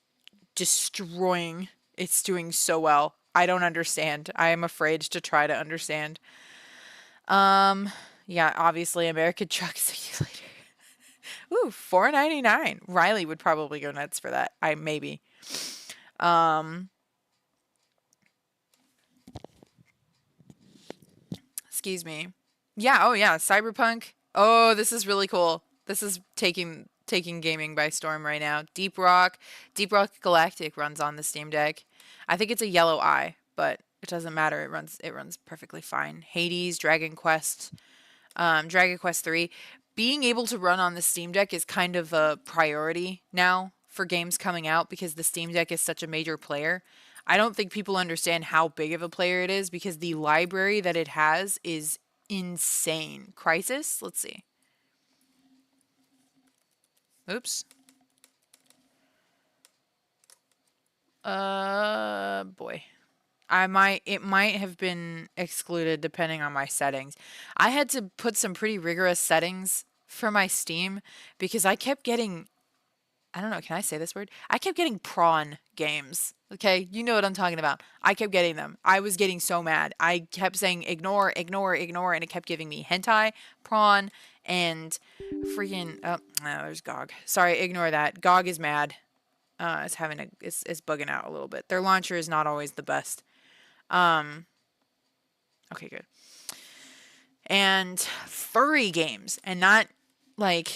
destroying. It's doing so well. I don't understand. I am afraid to try to understand. Yeah, obviously American Truck Simulator. Ooh, $4.99. Riley would probably go nuts for that. Maybe. Excuse me. Yeah, oh yeah, Cyberpunk. Oh, this is really cool. This is taking gaming by storm right now. Deep Rock Galactic runs on the Steam Deck. I think it's a yellow eye, but it doesn't matter. It runs perfectly fine. Hades, Dragon Quest 3. Being able to run on the Steam Deck is kind of a priority now for games coming out because the Steam Deck is such a major player. I don't think people understand how big of a player it is because the library that it has is insane. Crisis? Let's see. Oops. Boy. It might have been excluded depending on my settings. I had to put some pretty rigorous settings for my Steam because I kept getting, I don't know, can I say this word? I kept getting prawn games. Okay, you know what I'm talking about. I kept getting them. I was getting so mad. I kept saying ignore, ignore, ignore, and it kept giving me hentai, prawn, and freaking, oh, no, there's GOG. Sorry, ignore that. GOG is mad. It's bugging out a little bit. Their launcher is not always the best. Okay, good. And furry games, and not like,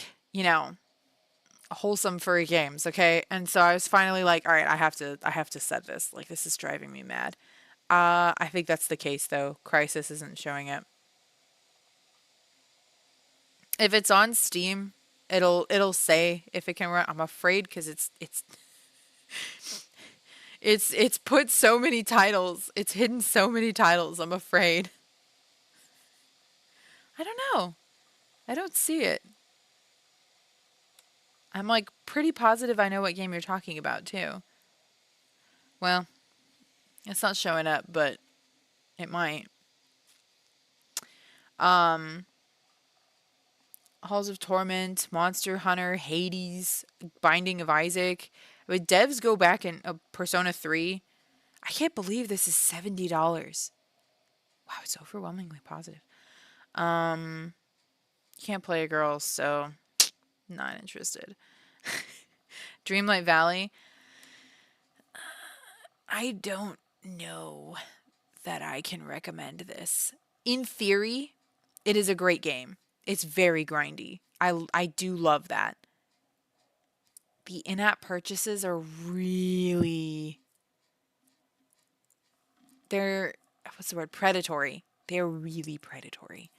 wholesome furry games, okay? And so I was finally like, all right, I have to set this. Like, this is driving me mad. I think that's the case though. Crisis isn't showing it. If it's on Steam, it'll say if it can run. I'm afraid because it's put so many titles. It's hidden so many titles. I'm afraid. I don't know. I don't see it. I'm like pretty positive I know what game you're talking about too. Well, it's not showing up, but it might. Um, Halls of Torment, Monster Hunter, Hades, Binding of Isaac. But devs go back in Persona 3. I can't believe this is $70. Wow, it's overwhelmingly positive. Um, can't play a girl, so not interested. Dreamlight Valley. I don't know that I can recommend this. In theory, it is a great game. It's very grindy. I do love that. The in-app purchases are really they're what's the word? Predatory. They're really predatory.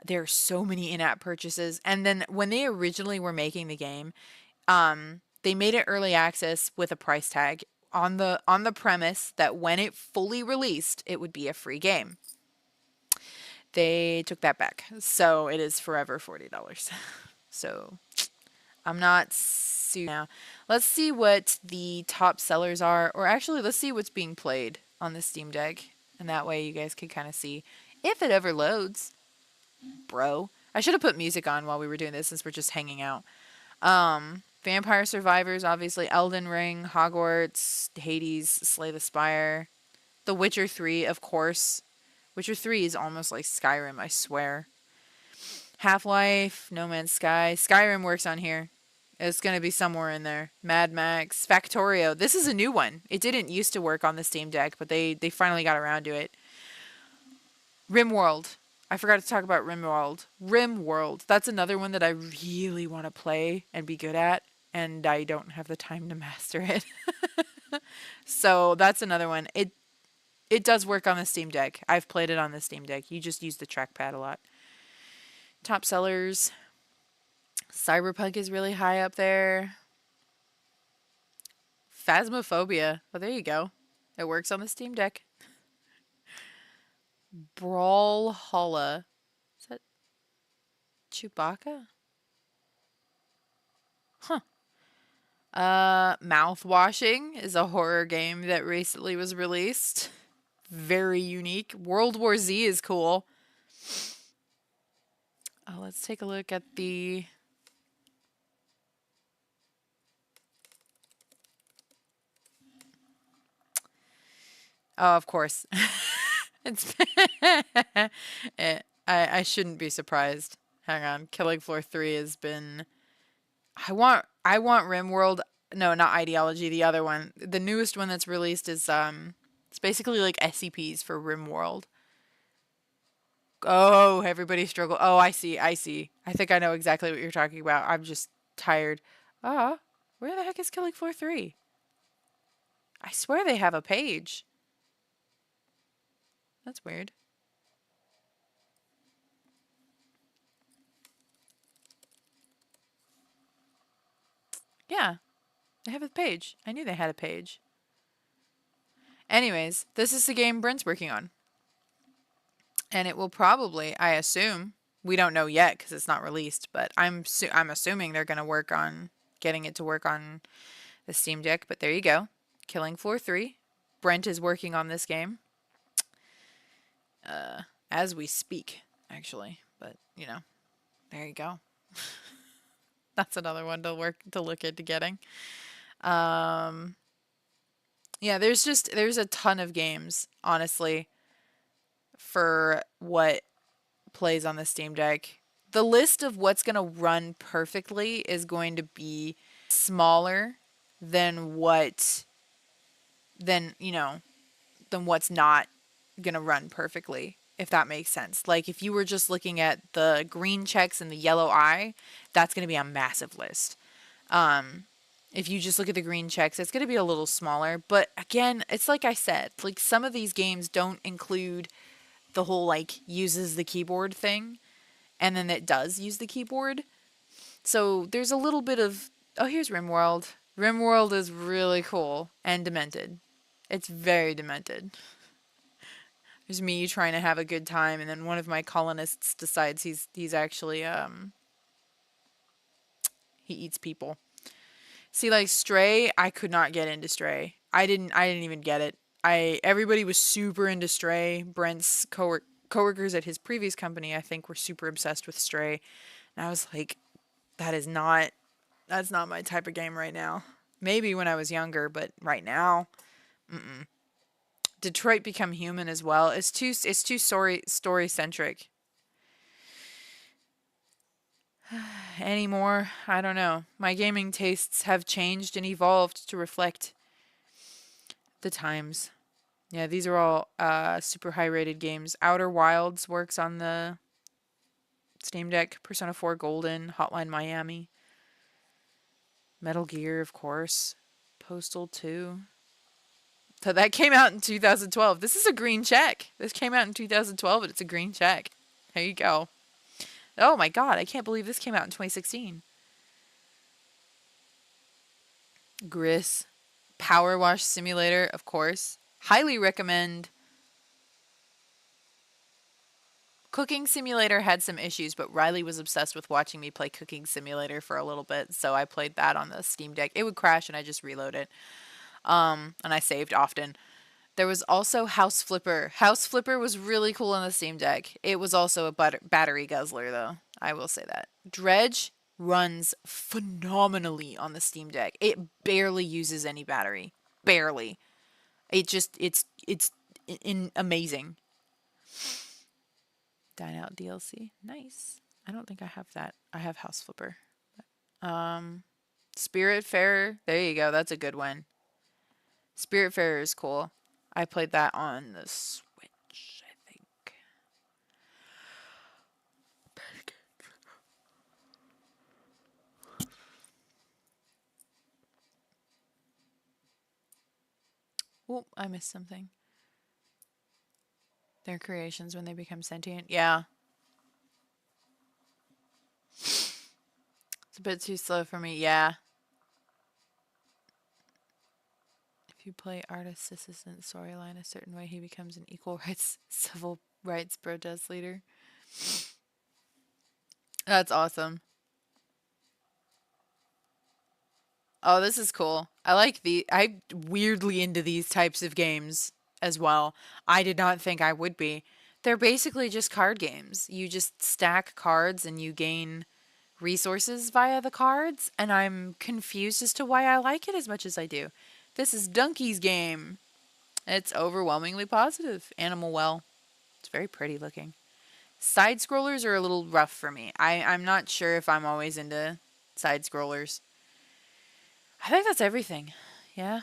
There are so many in-app purchases, and then when they originally were making the game, they made it early access with a price tag on the premise that when it fully released, it would be a free game. They took that back, so it is forever $40. So I'm not now. Let's see what the top sellers are, or actually, let's see what's being played on the Steam Deck, and that way you guys can kind of see if it ever loads. Bro, I should have put music on while we were doing this since we're just hanging out. Vampire Survivors, obviously, Elden Ring, Hogwarts, Hades, Slay the Spire, The Witcher 3, of course. Witcher 3 is almost like Skyrim, I swear. Half-Life, No Man's Sky. Skyrim works on here. It's going to be somewhere in there. Mad Max, Factorio. This is a new one. It didn't used to work on the Steam Deck, but they finally got around to it. RimWorld. I forgot to talk about RimWorld. RimWorld. That's another one that I really want to play and be good at, and I don't have the time to master it. So that's another one. It does work on the Steam Deck. I've played it on the Steam Deck. You just use the trackpad a lot. Top sellers. Cyberpunk is really high up there. Phasmophobia. Oh, there you go. It works on the Steam Deck. Brawlhalla. Is that Chewbacca? Huh. Mouthwashing is a horror game that recently was released. Very unique. World War Z is cool. Let's take a look at the... Oh, of course. It's I shouldn't be surprised. Hang on. Killing Floor 3 has been I want RimWorld. No, not Ideology, the other one. The newest one that's released is it's basically like SCPs for RimWorld. Oh, everybody struggle. Oh, I see. I see. I think I know exactly what you're talking about. I'm just tired. Ah, where the heck is Killing Floor 3? I swear they have a page. That's weird. Yeah, they have a page. I knew they had a page. Anyways, this is the game Brent's working on. And it will probably, I assume, we don't know yet because it's not released, but I'm assuming they're going to work on getting it to work on the Steam Deck. But there you go. Killing Floor 3. Brent is working on this game. As we speak, actually. But, you know, there you go. That's another one to look into getting. Yeah, there's a ton of games, honestly, for what plays on the Steam Deck. The list of what's going to run perfectly is going to be smaller than than what's not going to run perfectly, if that makes sense. Like if you were just looking at the green checks and the yellow eye, that's going to be a massive list. If you just look at the green checks, it's going to be a little smaller. But again, it's like I said, like some of these games don't include the whole like uses the keyboard thing, and then it does use the keyboard. So there's a little bit of, oh, here's RimWorld. RimWorld is really cool and demented. It's very demented. There's me trying to have a good time, and then one of my colonists decides he's actually he eats people. See, like Stray, I could not get into Stray. I didn't even get it. Everybody was super into Stray. Brent's coworkers at his previous company, I think, were super obsessed with Stray. And I was like, that is not, that's not my type of game right now. Maybe when I was younger, but right now, Detroit Become Human as well. It's too story centric anymore. I don't know. My gaming tastes have changed and evolved to reflect the times. Yeah, these are all super high rated games. Outer Wilds works on the Steam Deck. Persona 4 Golden, Hotline Miami, Metal Gear, of course, Postal 2. So that came out in 2012. This is a green check. This came out in 2012 and it's a green check. There you go. Oh my god, I can't believe this came out in 2016. Gris, Power Wash Simulator, of course. Highly recommend. Cooking Simulator had some issues, but Riley was obsessed with watching me play Cooking Simulator for a little bit, so I played that on the Steam Deck. It would crash and I just reload it. And I saved often. There was also House Flipper. House Flipper was really cool on the Steam Deck. It was also a battery guzzler, though. I will say that. Dredge runs phenomenally on the Steam Deck. It barely uses any battery. Barely. It's amazing. Dine Out DLC. Nice. I don't think I have that. I have House Flipper. Spiritfarer. There you go. That's a good one. Spiritfarer is cool. I played that on the Switch, I think. Oh, I missed something. Their creations when they become sentient. Yeah. It's a bit too slow for me. Yeah. If you play artist assistant storyline a certain way, he becomes an equal rights civil rights protest leader. That's awesome. Oh, this is cool. I'm weirdly into these types of games as well. I did not think I would be. They're basically just card games. You just stack cards and you gain resources via the cards, and I'm confused as to why I like it as much as I do. This is Donkey's game. It's overwhelmingly positive. Animal Well. It's very pretty looking. Side scrollers are a little rough for me. I'm not sure if I'm always into side scrollers. I think that's everything. Yeah.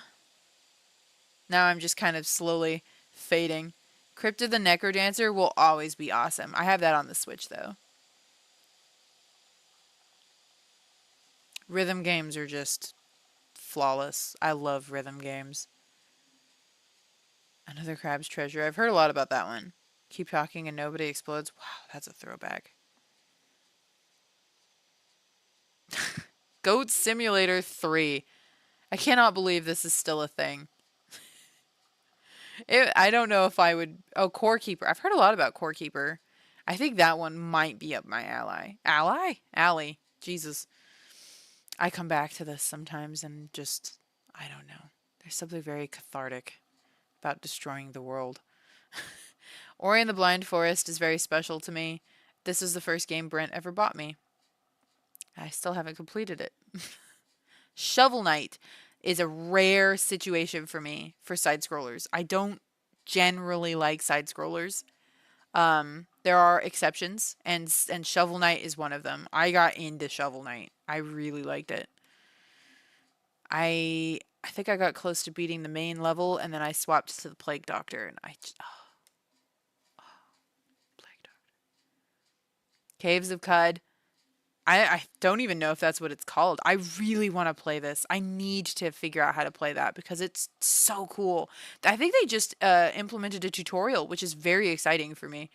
Now I'm just kind of slowly fading. Crypto the Necrodancer will always be awesome. I have that on the Switch though. Rhythm games are just flawless. I love rhythm games. Another Crab's Treasure. I've heard a lot about that one. Keep talking and nobody explodes. Wow, that's a throwback. Goat Simulator 3. I cannot believe this is still a thing. I don't know if I would. Oh, Core Keeper. I've heard a lot about Core Keeper. I think that one might be up my alley. Jesus. I come back to this sometimes and just, I don't know. There's something very cathartic about destroying the world. Ori and the Blind Forest is very special to me. This is the first game Brent ever bought me. I still haven't completed it. Shovel Knight is a rare situation for me for side scrollers. I don't generally like side scrollers. There are exceptions, and Shovel Knight is one of them. I got into Shovel Knight. I really liked it. I think I got close to beating the main level, and then I swapped to the Plague Doctor, and Plague Doctor. Caves of Cud. I don't even know if that's what it's called. I really want to play this. I need to figure out how to play that because it's so cool. I think they just implemented a tutorial, which is very exciting for me.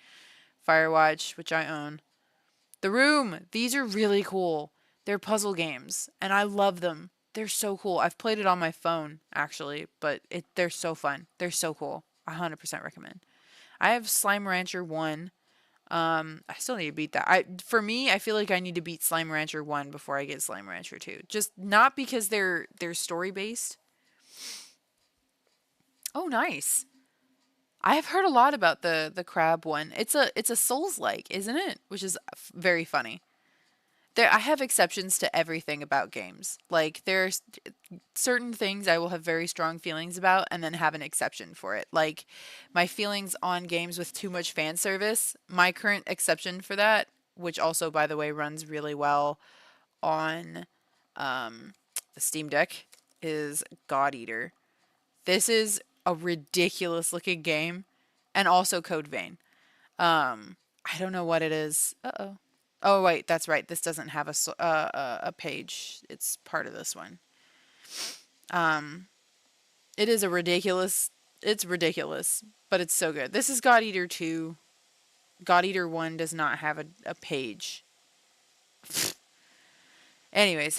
Firewatch, which I own. The Room. These are really cool. They're puzzle games, and I love them. They're so cool. I've played it on my phone, actually, but they're so fun. They're so cool. 100% recommend. I have Slime Rancher 1. I still need to beat that. For me, I feel like I need to beat Slime Rancher 1 before I get Slime Rancher 2. Just not because they're story based. Oh, nice. I've heard a lot about the crab one. It's a Souls-like, isn't it? Which is very funny. There, I have exceptions to everything about games. Like there's certain things I will have very strong feelings about and then have an exception for it. Like my feelings on games with too much fan service, my current exception for that, which also by the way runs really well on um, the Steam Deck, is God Eater. This is a ridiculous looking game and also Code Vein. I don't know what it is. Uh-oh. Oh wait, that's right. This doesn't have a page. It's part of this one. Um, it is a ridiculous. It's ridiculous, but it's so good. This is God Eater 2. God Eater 1 does not have a page. Anyways,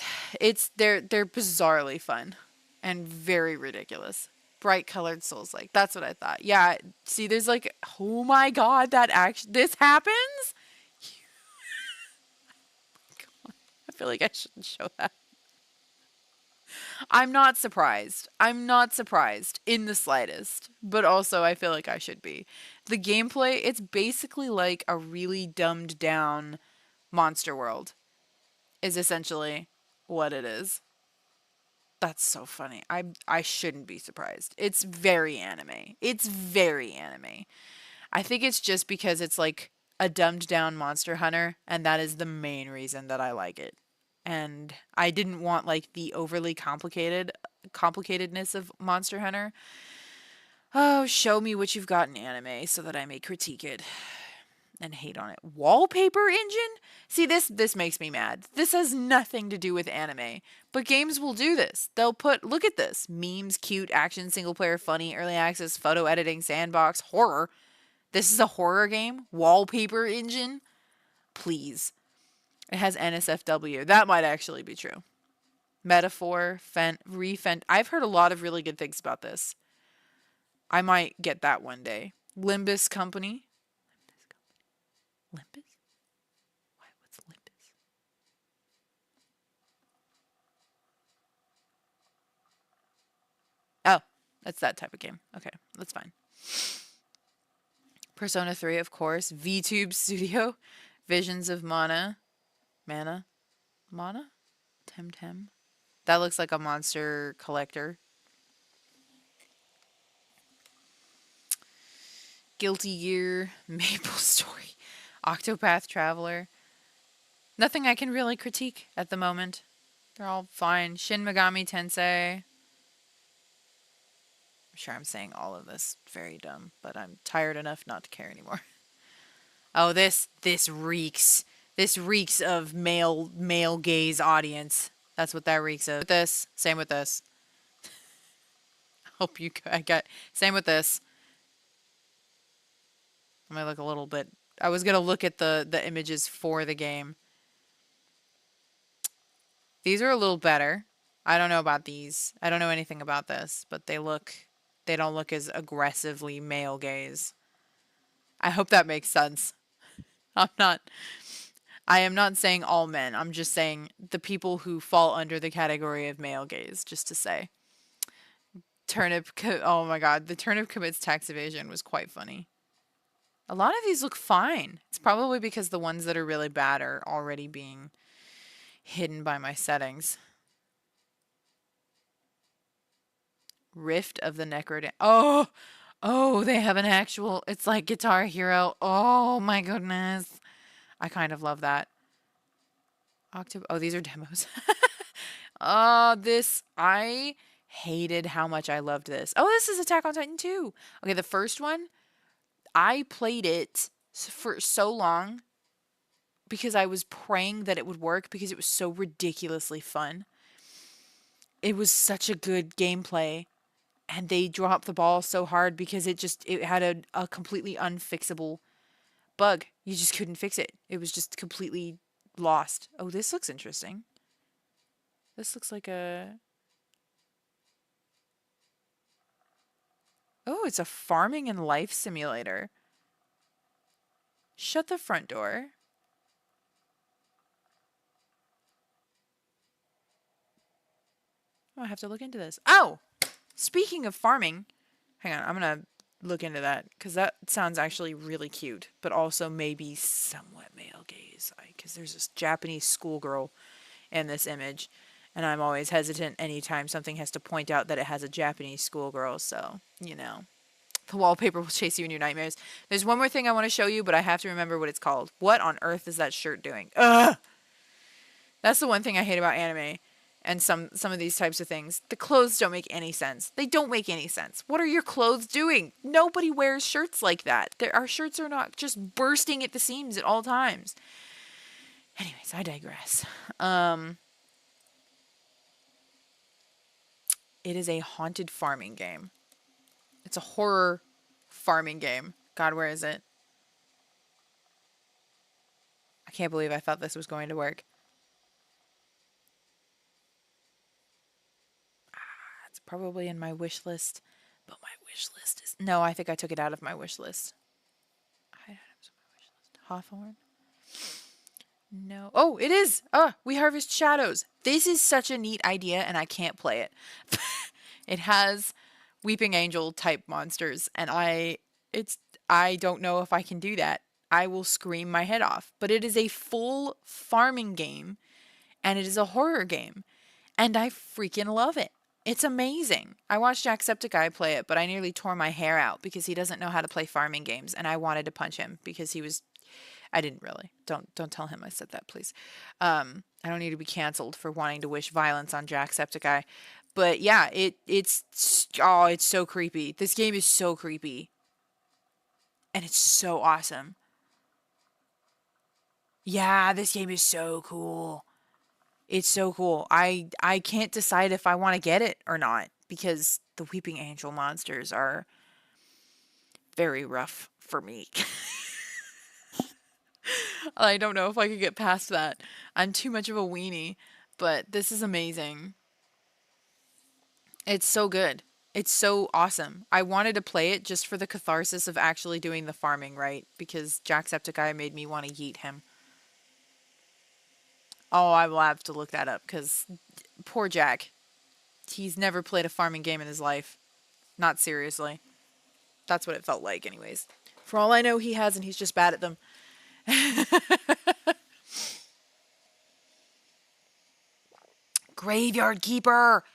they're bizarrely fun and very ridiculous. Bright colored souls like. That's what I thought. Yeah, see there's like oh my god, that action this happens? I feel like I shouldn't show that. I'm not surprised. I'm not surprised in the slightest, but also I feel like I should be. The gameplay, it's basically like a really dumbed down Monster World, is essentially what it is. That's so funny. I shouldn't be surprised. It's very anime. It's very anime. I think it's just because it's like a dumbed down Monster Hunter, and that is the main reason that I like it. And I didn't want like the overly complicatedness of Monster Hunter. Oh, show me what you've got in anime so that I may critique it and hate on it. Wallpaper engine? See, this makes me mad. This has nothing to do with anime, but games will do this. They'll put look at this: memes, cute, action, single player, funny, early access, photo editing, sandbox, horror. This is a horror game? Wallpaper engine? Please. It has NSFW. That might actually be true. Metaphor, refent. I've heard a lot of really good things about this. I might get that one day. Limbus Company. Limbus? Why? What's Limbus? Oh, that's that type of game. Okay, that's fine. Persona 3, of course. VTube Studio. Visions of Mana. Mana? Mana? Temtem? That looks like a monster collector. Guilty Gear, Maple Story, Octopath Traveler. Nothing I can really critique at the moment. They're all fine. Shin Megami Tensei. I'm sure I'm saying all of this very dumb, but I'm tired enough not to care anymore. Oh, this reeks. This reeks of male gaze audience. That's what that reeks of. With this, same with this. Hope you I got same with this. I'm gonna look a little bit. I was gonna look at the images for the game. These are a little better. I don't know about these. I don't know anything about this, but they don't look as aggressively male gaze. I hope that makes sense. I'm not I am not saying all men. I'm just saying the people who fall under the category of male gaze, just to say. Oh my god, the turnip commits tax evasion was quite funny. A lot of these look fine. It's probably because the ones that are really bad are already being hidden by my settings. Rift of the Necro. Oh, they have an actual. It's like Guitar Hero. Oh my goodness. I kind of love that. Oh, these are demos. I hated how much I loved this. Oh, this is Attack on Titan 2. Okay, the first one, I played it for so long because I was praying that it would work because it was so ridiculously fun. It was such a good gameplay, and they dropped the ball so hard because it had a completely unfixable bug. You just couldn't fix it. It was just completely lost. Oh, this looks interesting. This looks like a... Oh, it's a farming and life simulator. Shut the front door. Oh, I have to look into this. Oh! Speaking of farming, hang on, I'm gonna look into that because that sounds actually really cute, but also maybe somewhat male gaze. Because there's this Japanese schoolgirl in this image, and I'm always hesitant anytime something has to point out that it has a Japanese schoolgirl. So the wallpaper will chase you in your nightmares. There's one more thing I want to show you, but I have to remember what it's called. What on earth is that shirt doing? Ugh! That's the one thing I hate about anime and some of these types of things. The clothes don't make any sense. They don't make any sense. What are your clothes doing? Nobody wears shirts like that. Our shirts are not just bursting at the seams at all times. Anyways, I digress. It is a haunted farming game. It's a horror farming game. God, where is it? I can't believe I thought this was going to work. It's probably in my wish list, but my wish list is... No, I think I took it out of my wish list. Hide items on my wish list. Hawthorne. No. Oh, it is! We harvest shadows. This is such a neat idea, and I can't play it. It has Weeping Angel type monsters, and I don't know if I can do that. I will scream my head off. But it is a full farming game, and it is a horror game, and I freaking love it. It's amazing. I watched Jacksepticeye play it, but I nearly tore my hair out because he doesn't know how to play farming games, and I wanted to punch him because he was... I didn't really. Don't tell him I said that, please. I don't need to be canceled for wanting to wish violence on Jacksepticeye. But yeah, it's so creepy. This game is so creepy. And it's so awesome. Yeah, this game is so cool. It's so cool. I can't decide if I want to get it or not because the Weeping Angel monsters are very rough for me. I don't know if I could get past that. I'm too much of a weenie, but this is amazing. It's so good. It's so awesome. I wanted to play it just for the catharsis of actually doing the farming right because Jacksepticeye made me want to yeet him. Oh, I will have to look that up because poor Jack. He's never played a farming game in his life. Not seriously. That's what it felt like, anyways. For all I know, he has, and he's just bad at them. Graveyard Keeper!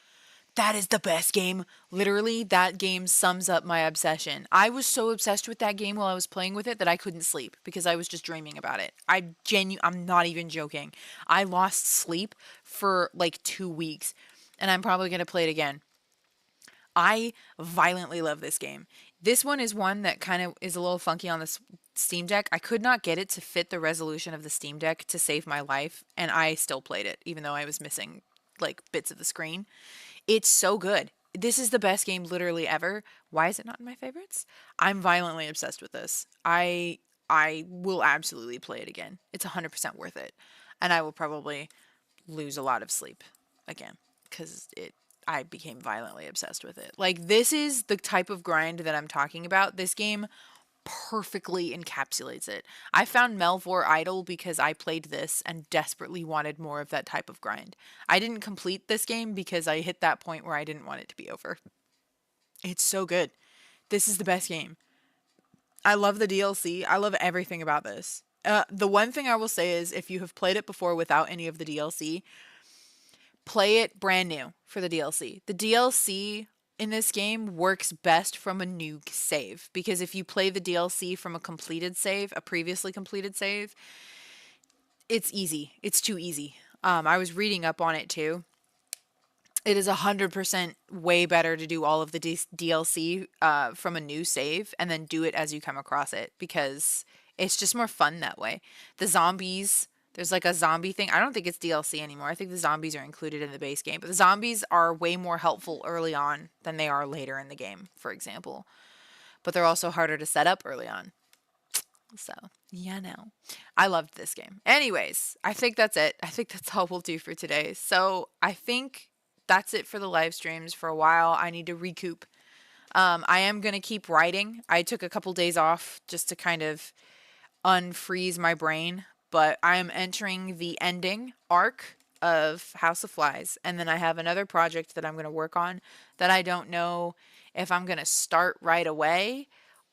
That is the best game. Literally, that game sums up my obsession. I was so obsessed with that game while I was playing with it that I couldn't sleep because I was just dreaming about it. I'm not even joking. I lost sleep for like 2 weeks, and I'm probably going to play it again. I violently love this game. This one is one that kind of is a little funky on the Steam Deck. I could not get it to fit the resolution of the Steam Deck to save my life, and I still played it, even though I was missing like bits of the screen. It's so good. This is the best game literally ever. Why is it not in my favorites? I'm violently obsessed with this. I will absolutely play it again. It's 100% worth it. And I will probably lose a lot of sleep again cuz I became violently obsessed with it. Like this is the type of grind that I'm talking about. This game perfectly encapsulates it. I found Melvor Idol because I played this and desperately wanted more of that type of grind. I didn't complete this game because I hit that point where I didn't want it to be over. It's so good. This is the best game. I love the DLC. I love everything about this. The one thing I will say is if you have played it before without any of the DLC, play it brand new for the DLC. The DLC in this game works best from a new save because if you play the DLC from a completed save, a previously completed save, it's easy. It's too easy. I was reading up on it too. It is 100% way better to do all of the DLC from a new save and then do it as you come across it because it's just more fun that way. The zombies, there's like a zombie thing. I don't think it's DLC anymore. I think the zombies are included in the base game. But the zombies are way more helpful early on than they are later in the game, for example. But they're also harder to set up early on. So, yeah, no. I loved this game. Anyways, I think that's it. I think that's all we'll do for today. So, I think that's it for the live streams for a while. I need to recoup. I am going to keep writing. I took a couple days off just to kind of unfreeze my brain, but I am entering the ending arc of House of Flies, and then I have another project that I'm going to work on that I don't know if I'm going to start right away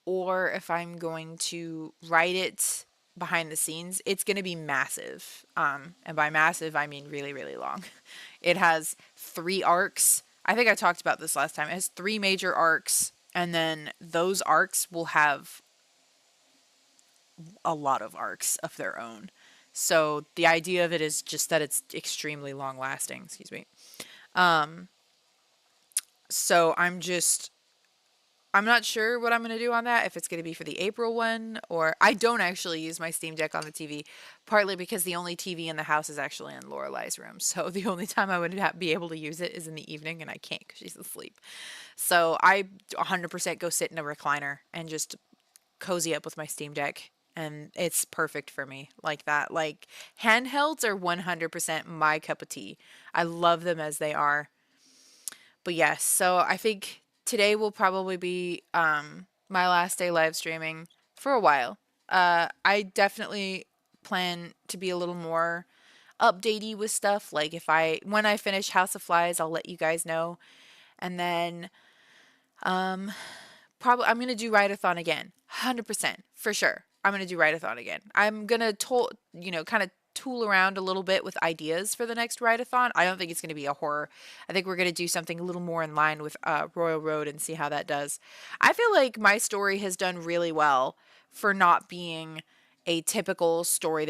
or if I'm going to write it behind the scenes. It's going to be massive. And by massive, I mean really, really long. It has 3 arcs. I think I talked about this last time. It has 3 major arcs, and then those arcs will have a lot of arcs of their own. So the idea of it is just that it's extremely long lasting. Excuse me. So I'm not sure what I'm going to do on that, if it's going to be for the April one, or I don't actually use my Steam Deck on the TV, partly because the only TV in the house is actually in Lorelai's room. So the only time I would be able to use it is in the evening, and I can't because she's asleep. So I 100% go sit in a recliner and just cozy up with my Steam Deck. And it's perfect for me like that. Like, handhelds are 100% my cup of tea. I love them as they are. But yes, so I think today will probably be my last day live streaming for a while. I definitely plan to be a little more updatey with stuff. Like, if I when I finish House of Flies, I'll let you guys know. And then probably I'm gonna do Writathon again, 100% for sure. I'm gonna do Writathon again. I'm gonna kind of tool around a little bit with ideas for the next Writathon. I don't think it's gonna be a horror. I think we're gonna do something a little more in line with Royal Road and see how that does. I feel like my story has done really well for not being a typical story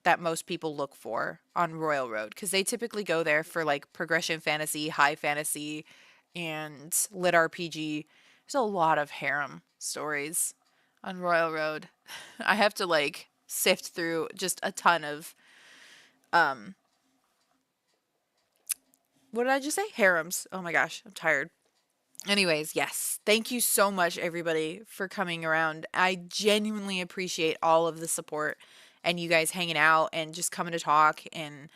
that most people look for on Royal Road, because they typically go there for like progression fantasy, high fantasy, and lit RPG. There's a lot of harem stories on Royal Road. I have to like sift through just a ton of what did I just say? Harems. Oh my gosh, I'm tired. Anyways, yes. Thank you so much everybody for coming around. I genuinely appreciate all of the support and you guys hanging out and just coming to talk, and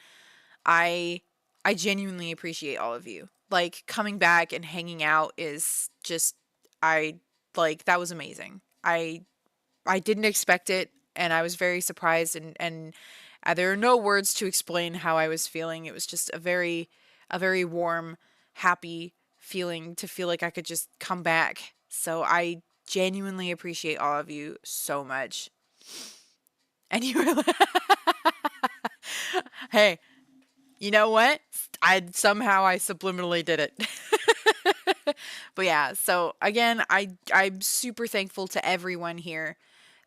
I I genuinely appreciate all of you. Like, coming back and hanging out is just I like that was amazing. I didn't expect it, and I was very surprised, and there are no words to explain how I was feeling. It was just a very warm, happy feeling to feel like I could just come back. So I genuinely appreciate all of you so much. And you were like, hey, you know what? I subliminally did it. But yeah, so again, I'm super thankful to everyone here.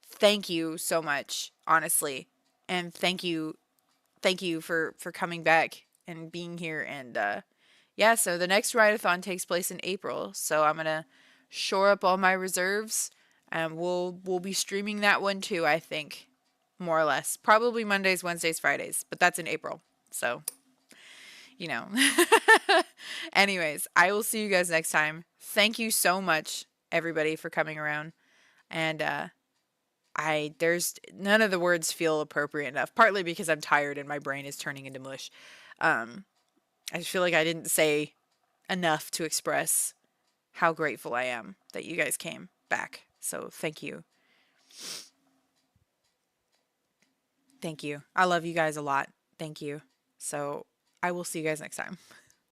Thank you so much, honestly. And thank you for coming back and being here, and yeah, so the next write-a-thon takes place in April. So I'm going to shore up all my reserves, and we'll be streaming that one too, I think. More or less. Probably Mondays, Wednesdays, Fridays, but that's in April. So, you know. Anyways, I will see you guys next time. Thank you so much, everybody, for coming around. And there's none of the words feel appropriate enough, partly because I'm tired and my brain is turning into mush. I just feel like I didn't say enough to express how grateful I am that you guys came back. So thank you. Thank you. I love you guys a lot. Thank you. So I will see you guys next time.